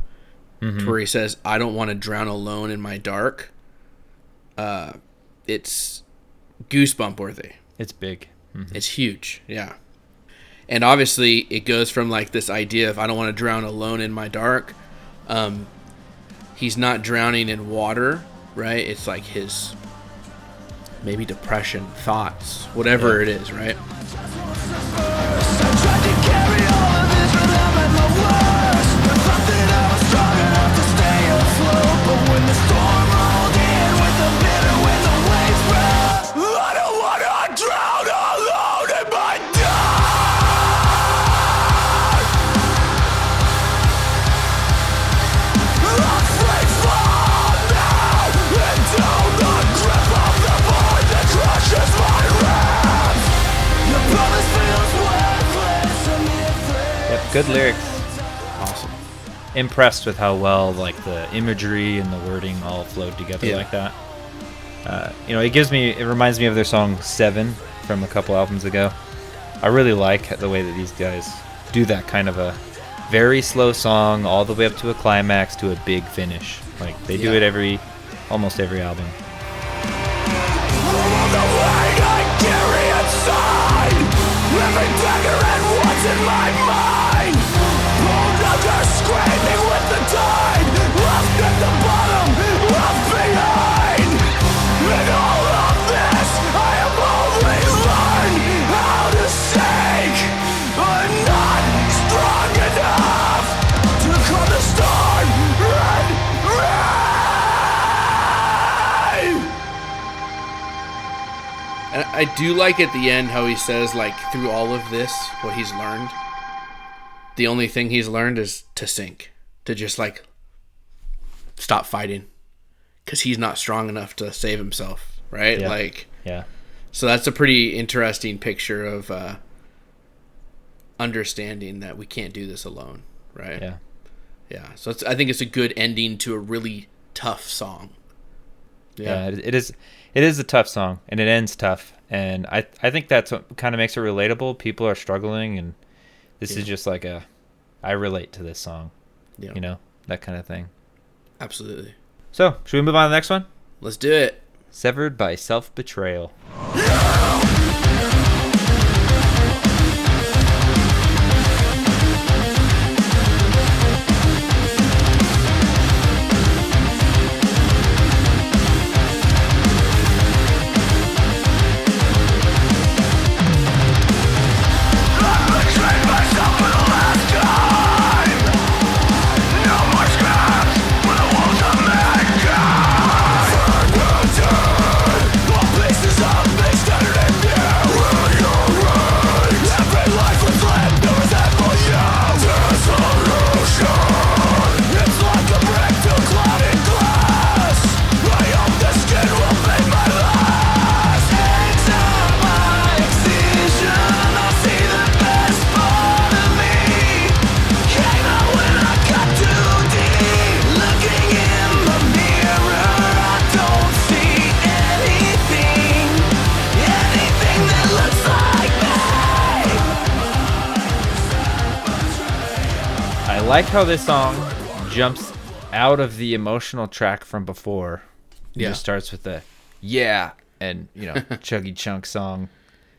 to where he says, "I don't want to drown alone in my dark," it's goosebump worthy. It's big. It's huge, yeah. And obviously, it goes from like this idea of I don't want to drown alone in my dark. He's not drowning in water, right? It's like his maybe depression, thoughts, whatever it is, right? Good lyrics. Awesome. Impressed with how well like the imagery and the wording all flowed together like that. It reminds me of their song 7 from a couple albums ago. I really like the way that these guys do that kind of a very slow song all the way up to a climax to a big finish. Like they do it almost every album. Living dagger and what's in my mind, pulled under screaming with the tide, left at the bottom, left behind. In all of this I have only learned how to sink. I'm not strong enough to calm the storm and And I do like at the end how he says, like, through all of this, what he's learned, the only thing he's learned is to sink, to just, like, stop fighting, because he's not strong enough to save himself, right? Yeah. So that's a pretty interesting picture of understanding that we can't do this alone, right? Yeah. So I think it's a good ending to a really tough song. Yeah, it is. It is a tough song, and it ends tough, and I think that's what kind of makes it relatable. People are struggling, and this is just like I relate to this song, that kind of thing. Absolutely. So, should we move on to the next one? Let's do it. Severed by Self-Betrayal. pieces of me. like how this song jumps out of the emotional track from before. It just starts with the and chuggy chunk song.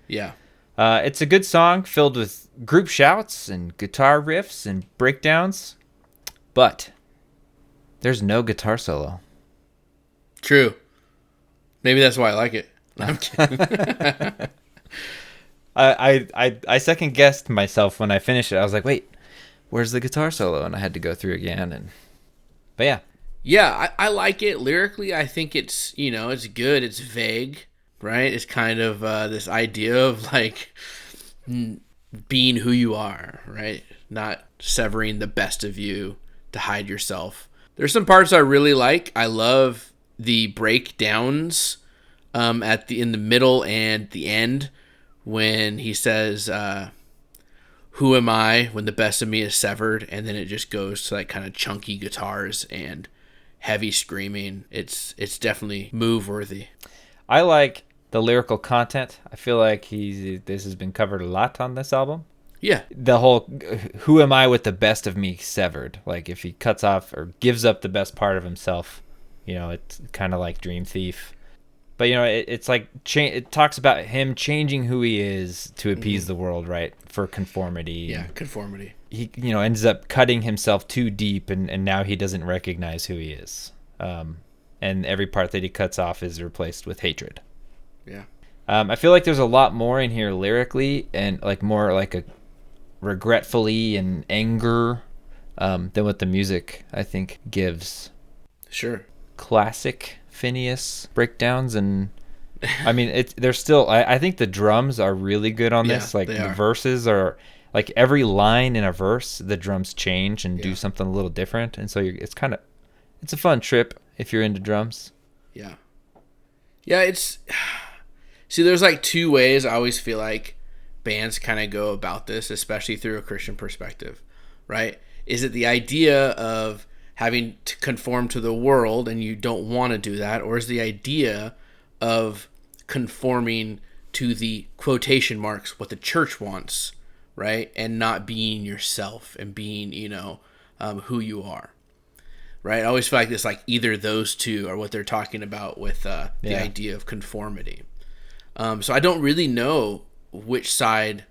Yeah. It's a good song filled with group shouts and guitar riffs and breakdowns, but there's no guitar solo. True. Maybe that's why I like it. I'm kidding. I second guessed myself when I finished it. I was like, wait, where's the guitar solo? And I had to go through again. But yeah. Yeah, I like it lyrically. I think it's, it's good. It's vague, right? It's kind of this idea of like being who you are, right? Not severing the best of you to hide yourself. There's some parts I really like. I love the breakdowns in the middle and the end when he says, "Who am I when the best of me is severed?" And then it just goes to like kind of chunky guitars and heavy screaming. It's definitely move worthy. I like the lyrical content. I feel like this has been covered a lot on this album. Yeah. The whole "who am I with the best of me severed?" Like if he cuts off or gives up the best part of himself, it's kind of like Dream Thief. But it's like it talks about him changing who he is to appease the world, right? For conformity. Yeah, conformity. He ends up cutting himself too deep, and now he doesn't recognize who he is. And every part that he cuts off is replaced with hatred. Yeah. I feel like there's a lot more in here lyrically, and like more like a regretfully and anger than what the music I think gives. Sure. Classic Phinehas breakdowns, and I mean they're still. I think the drums are really good on this. Like the verses are like every line in a verse, the drums change and do something a little different, and so it's a fun trip if you're into drums. Yeah. Yeah, see, there's like two ways I always feel like bands kind of go about this, especially through a Christian perspective, right? Is it the idea of having to conform to the world and you don't want to do that, or is the idea of conforming to the quotation marks what the church wants, right? And not being yourself and being, who you are. Right? I always feel like this, like either those two are what they're talking about with the idea of conformity. So I don't really know which side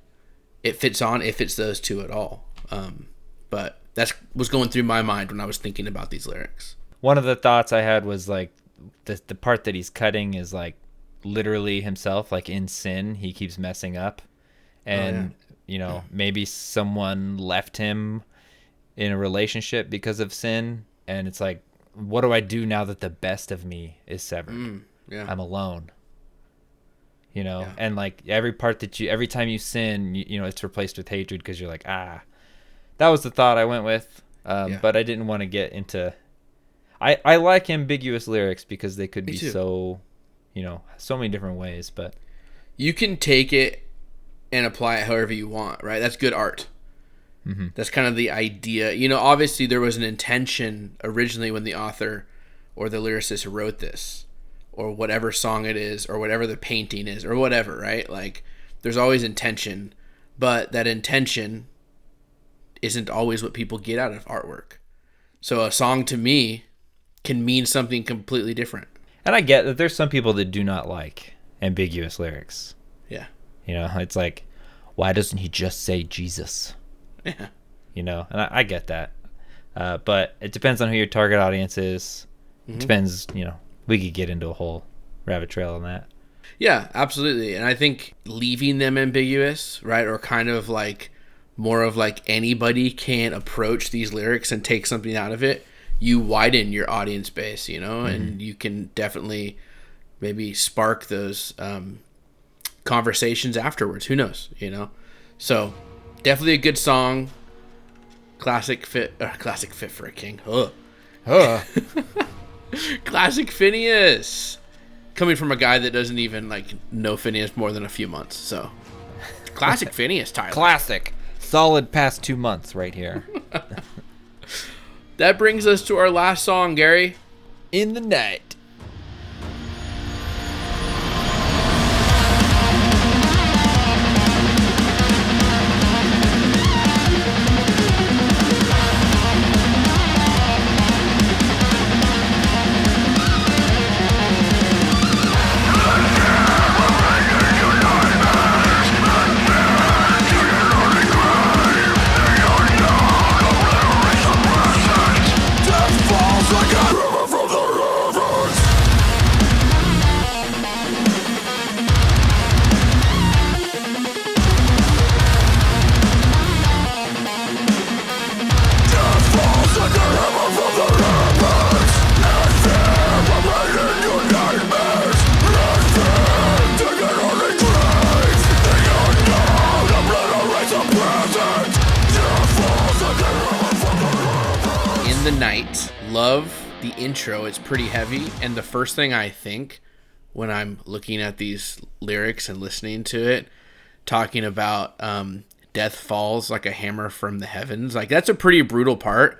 it fits on, if it's those two at all. But that was going through my mind when I was thinking about these lyrics. One of the thoughts I had was like the part that he's cutting is like literally himself, like in sin, he keeps messing up. And, maybe someone left him in a relationship because of sin. And it's like, what do I do now that the best of me is severed? I'm alone. And like every time you sin, it's replaced with hatred because you're like, that was the thought I went with. But I didn't want to get into, I like ambiguous lyrics because they could be so many different ways, but you can take it and apply it however you want, right? That's good art. Mm-hmm. That's kind of the idea. Obviously there was an intention originally when the author or the lyricist wrote this, or whatever song it is, or whatever the painting is, or whatever, right? Like there's always intention, but that intention isn't always what people get out of artwork. So a song to me can mean something completely different. And I get that there's some people that do not like ambiguous lyrics. Yeah. It's like, why doesn't he just say Jesus? Yeah. And I get that. But it depends on who your target audience is. Mm-hmm. It depends, we could get into a whole rabbit trail on that. Yeah, absolutely. And I think leaving them ambiguous, right, or kind of like more of like anybody can approach these lyrics and take something out of it, you widen your audience base, and you can definitely maybe spark those conversations afterwards. Who knows, So definitely a good song. Classic fit for a king. Classic Phinehas. Coming from a guy that doesn't even know Phinehas more than a few months. So classic Phinehas, Tyler. Classic. Solid past 2 months right here. That brings us to our last song, Gary. In the Night. love the intro. It's pretty heavy, and the first thing I think when I'm looking at these lyrics and listening to it, talking about death falls like a hammer from the heavens, like that's a pretty brutal part.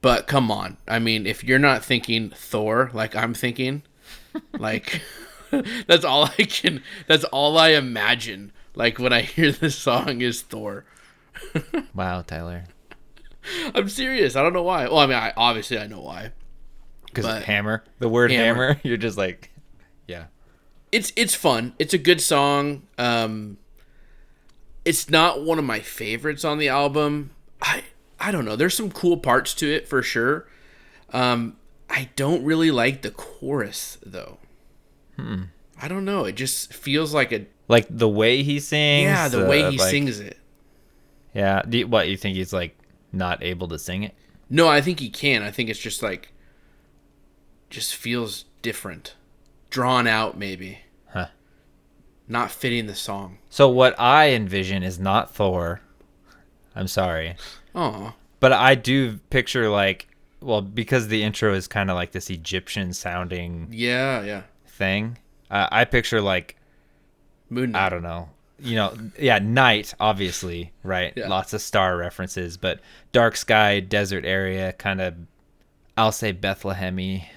But come on, I mean, if you're not thinking Thor like I'm thinking, like that's all I imagine. Like when I hear this song is Thor. Wow, Tyler. I'm serious. I don't know why. Well, I mean, obviously I know why. Because hammer, the word hammer, you're just like, yeah. It's fun. It's a good song. It's not one of my favorites on the album. I don't know. There's some cool parts to it for sure. I don't really like the chorus though. I don't know. It just feels like the way he sings. Yeah, the way he sings it. Yeah. What, you think he's like not able to sing it? No, I think he can. I think it's just like, just feels different, drawn out maybe. Huh. Not fitting the song. So what I envision is not Thor. I'm sorry. Oh. But I do picture like, well, because the intro is kind of like this Egyptian sounding thing. I picture like Moon Knight. I don't know. Night, obviously, right? Yeah. Lots of star references, but dark sky, desert area, kind of, I'll say Bethlehem-y.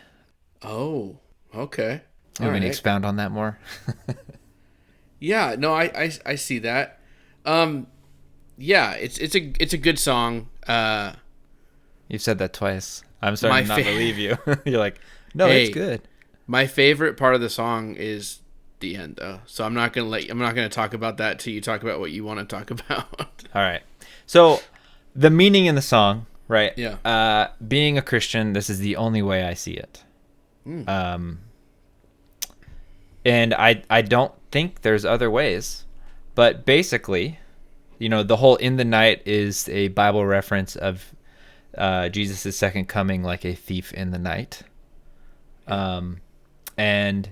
Oh, okay. You want me to expound on that more? Yeah, no, I see that. Yeah, it's a good song. You've said that twice. I'm starting to not believe you. You're like, no, hey, it's good. My favorite part of the song is the end, though. So I'm not gonna talk about that till you talk about what you want to talk about. All right. So the meaning in the song, right? Yeah. Being a Christian, this is the only way I see it. And I don't think there's other ways, but basically, the whole "in the night" is a Bible reference of Jesus' second coming, like a thief in the night. And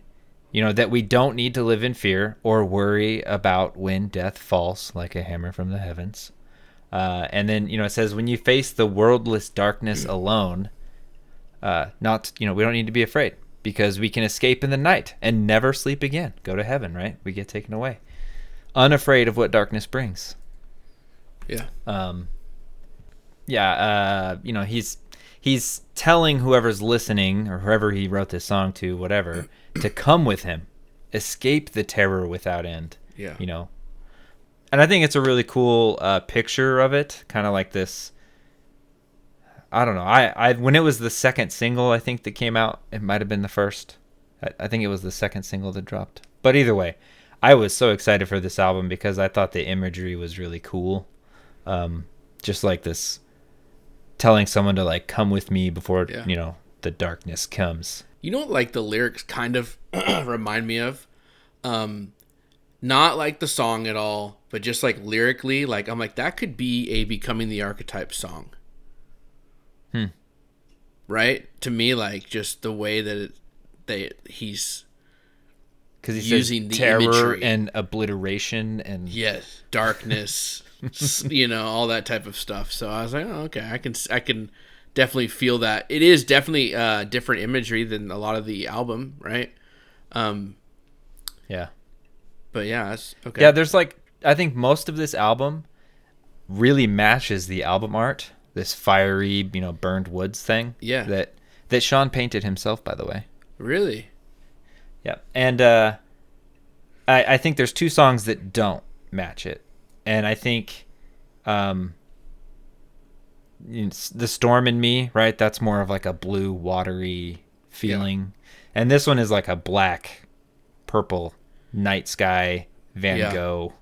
that we don't need to live in fear or worry about when death falls like a hammer from the heavens. And then, it says, when you face the worldless darkness alone, we don't need to be afraid because we can escape in the night and never sleep again. Go to heaven, right? We get taken away. Unafraid of what darkness brings. Yeah. He's telling whoever's listening or whoever he wrote this song to, whatever, to come with him, escape the terror without end. Yeah. And I think it's a really cool picture of it, kind of like this. I don't know. I when it was the second single, I think that came out, it might have been the first. I think it was the second single that dropped. But either way, I was so excited for this album because I thought the imagery was really cool. Just like this, telling someone to like come with me before the darkness comes. You know what, like the lyrics kind of remind me of, not like the song at all, but just like lyrically, like I'm like that could be a Becoming the Archetype song. Right? To me, like just the way that he's because he's using the terror imagery and obliteration and darkness, all that type of stuff. So I was like, oh, okay, I can definitely feel that. It is definitely different imagery than a lot of the album, right? Yeah. But yeah, that's okay. Yeah, there's like, I think most of this album really matches the album art. This fiery, burned woods thing. Yeah. That Sean painted himself, by the way. Really? Yeah. And I think there's two songs that don't match it. And I think The Storm in Me, right? That's more of like a blue, watery feeling. Yeah. And this one is like a black, purple, night sky, Van Gogh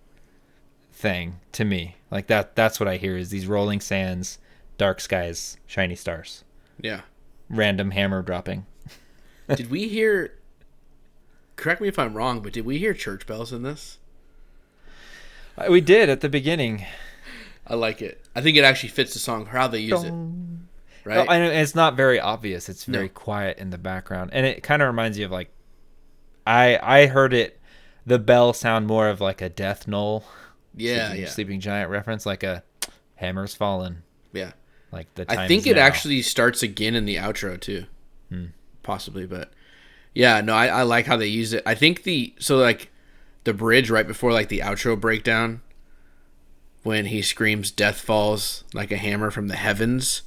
thing to me. Like that's what I hear is these rolling sands, dark skies, shiny stars. Yeah. Random hammer dropping. Did we hear, correct me if I'm wrong, but did we hear church bells in this? We did at the beginning. I like it. I think it actually fits the song, how they use it. Right? And it's not very obvious. It's very quiet in the background. And it kind of reminds you of like, I heard it, the bell sound more of like a death knell. Yeah, Sleeping Giant reference, like a hammer's fallen. Yeah. Like the I time think is it now. actually starts again in the outro too, possibly. But yeah, no, I like how they use it. I think the bridge right before like the outro breakdown, when he screams "Death falls like a hammer from the heavens,"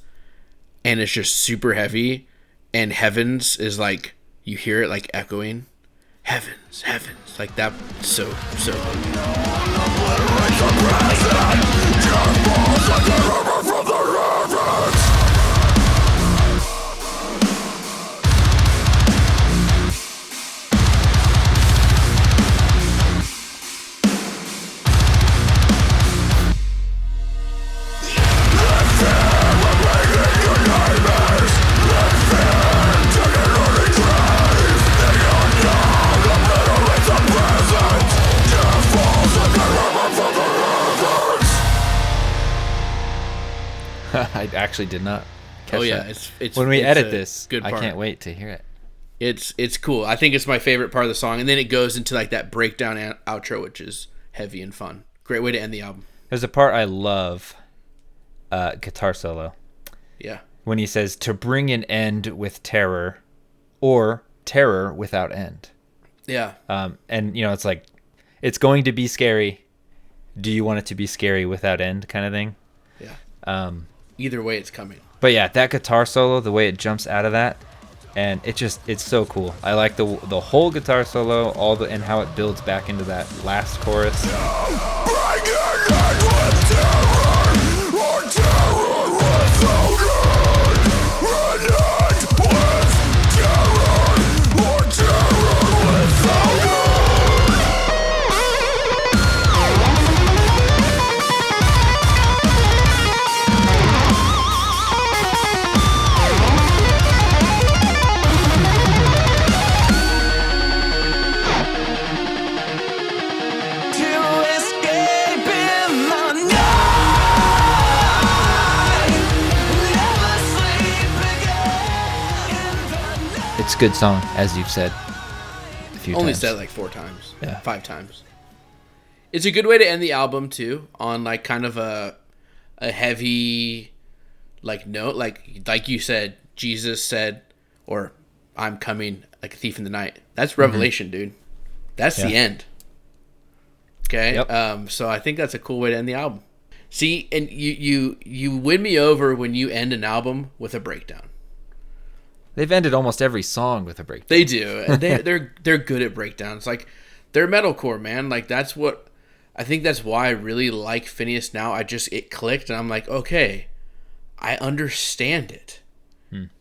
and it's just super heavy, and heavens is like you hear it like echoing, heavens, heavens, like that. So I actually did not catch that. it's when we it's edit a this, good I part. can't wait to hear it. It's cool. I think it's my favorite part of the song, and then it goes into like that breakdown outro, which is heavy and fun. Great way to end the album. There's a part I love, guitar solo, Yeah. when he says to bring an end with terror, or terror without end. Yeah. And it's like, it's going to be scary. Do you want it to be scary without end, kind of thing? Yeah. Either way, it's coming. But yeah, that guitar solo, the way it jumps out of that, and it's so cool. I like the whole guitar solo, and how it builds back into that last chorus. It's a good song, as you've said a few Only times. said it like 4 times. Yeah. 5 times. It's a good way to end the album too, on like kind of a heavy like note, like you said, Jesus said, or I'm coming like a thief in the night. That's Revelation, dude. That's the end. Okay. Yep. So I think that's a cool way to end the album. See, and you win me over when you end an album with a breakdown. They've ended almost every song with a breakdown. They do. They're good at breakdowns. Like, they're metalcore, man. Like, that's what I think. That's why I really like Phinehas now. It clicked, and I'm like, okay, I understand it.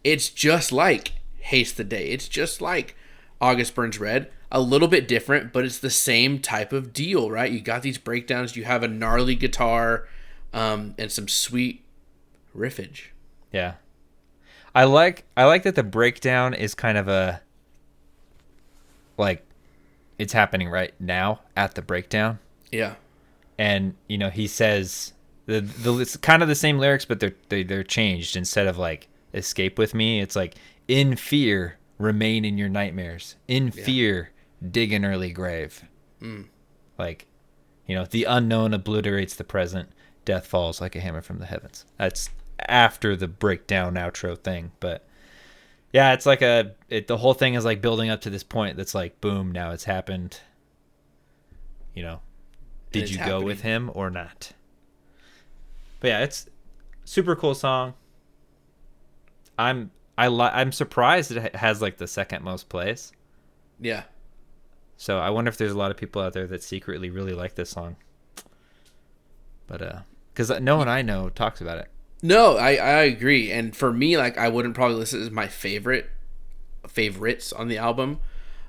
It's just like Haste the Day. It's just like August Burns Red. A little bit different, but it's the same type of deal, right? You got these breakdowns. You have a gnarly guitar, and some sweet riffage. Yeah. I like that the breakdown is kind of a, like, it's happening right now at the breakdown. Yeah. And he says it's kind of the same lyrics, but they're changed. Instead of like escape with me, it's like, in fear remain in your nightmares. In fear dig an early grave. Like, the unknown obliterates the present. Death falls like a hammer from the heavens. That's after the breakdown outro thing, but yeah, it's like the whole thing is like building up to this point that's like, boom, now it's happened. Did you go with him or not? But yeah, it's super cool song. I'm surprised it has like the second most plays. Yeah. So I wonder if there's a lot of people out there that secretly really like this song. But because no one I know talks about it. No, I agree. And for me, like, I wouldn't probably list it as my favorites on the album.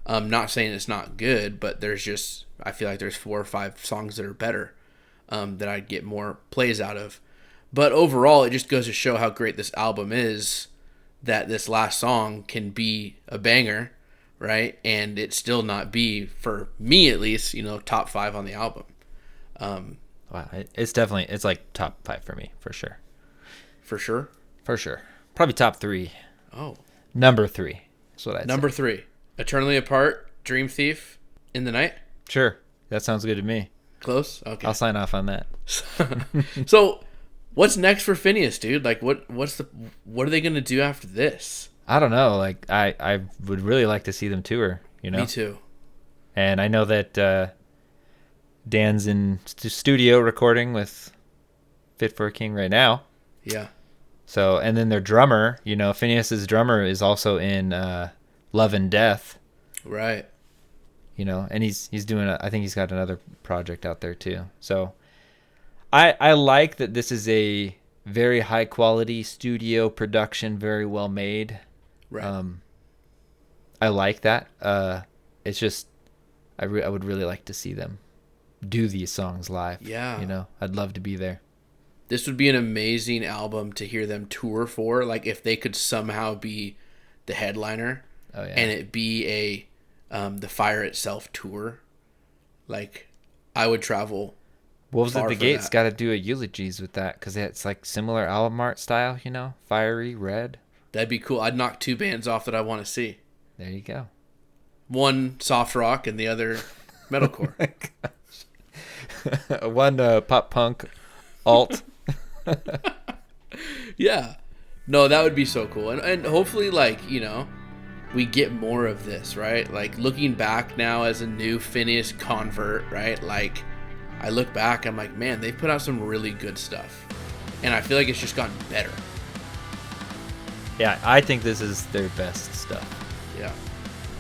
Not saying it's not good, but I feel like there's 4 or 5 songs that are better, that I'd get more plays out of. But overall, it just goes to show how great this album is, that this last song can be a banger, right? And it still not be, for me at least, top 5 on the album. Wow, it's like top 5 for me, for sure. For sure? For sure. Probably top 3. Oh. Number 3 is what I'd say. Number 3. Eternally Apart, Dream Thief, In the Night? Sure. That sounds good to me. Close? Okay. I'll sign off on that. So, What's next for Phinehas, dude? Like, what are they gonna do after this? I don't know. Like, I would really like to see them tour. You know. Me too. And I know that Dan's in studio recording with Fit for a King right now. Yeah. So, and then their drummer, you know, Phinehas's drummer is also in Love and Death. Right. You know, and he's doing I think he's got another project out there too. So I like that this is a very high quality studio production, very well made. Right. I like that. It's just I would really like to see them do these songs live. Yeah. You know, I'd love to be there. This would be an amazing album to hear them tour for. Like, if they could somehow be the headliner, Oh yeah. and it be the Fire Itself tour, like, I would travel. Wolves at far the for Gates that. got to do a eulogies with that because it's like similar album art style, you know, fiery red. That'd be cool. I'd knock 2 bands off that I want to see. There you go. One soft rock and the other metalcore. One pop punk alt. Yeah. No, that would be so cool. And hopefully, like, you know, we get more of this, right? Like, looking back now as a new Phinehas convert, right? Like, I look back, I'm like, man, they put out some really good stuff. And I feel like it's just gotten better. Yeah, I think this is their best stuff. Yeah.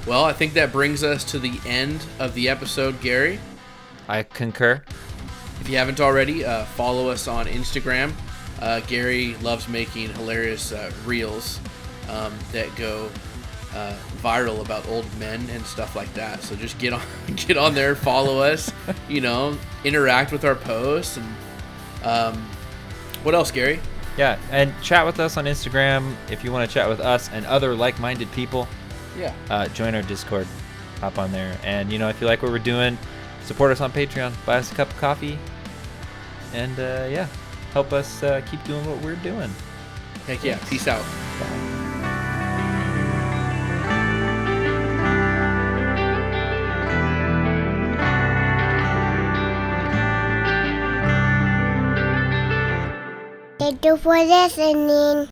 Well, I think that brings us to the end of the episode, Gary. I concur. If you haven't already, follow us on Instagram. Gary loves making hilarious reels that go viral about old men and stuff like that. So just get on there, follow us, you know, interact with our posts. And what else, Gary? Yeah, and chat with us on Instagram if you want to chat with us and other like-minded people. Yeah. Join our Discord. Hop on there. And, you know, if you like what we're doing, support us on Patreon. Buy us a cup of coffee. And, yeah, help us keep doing what we're doing. Heck yeah. Peace out. Thank you for listening.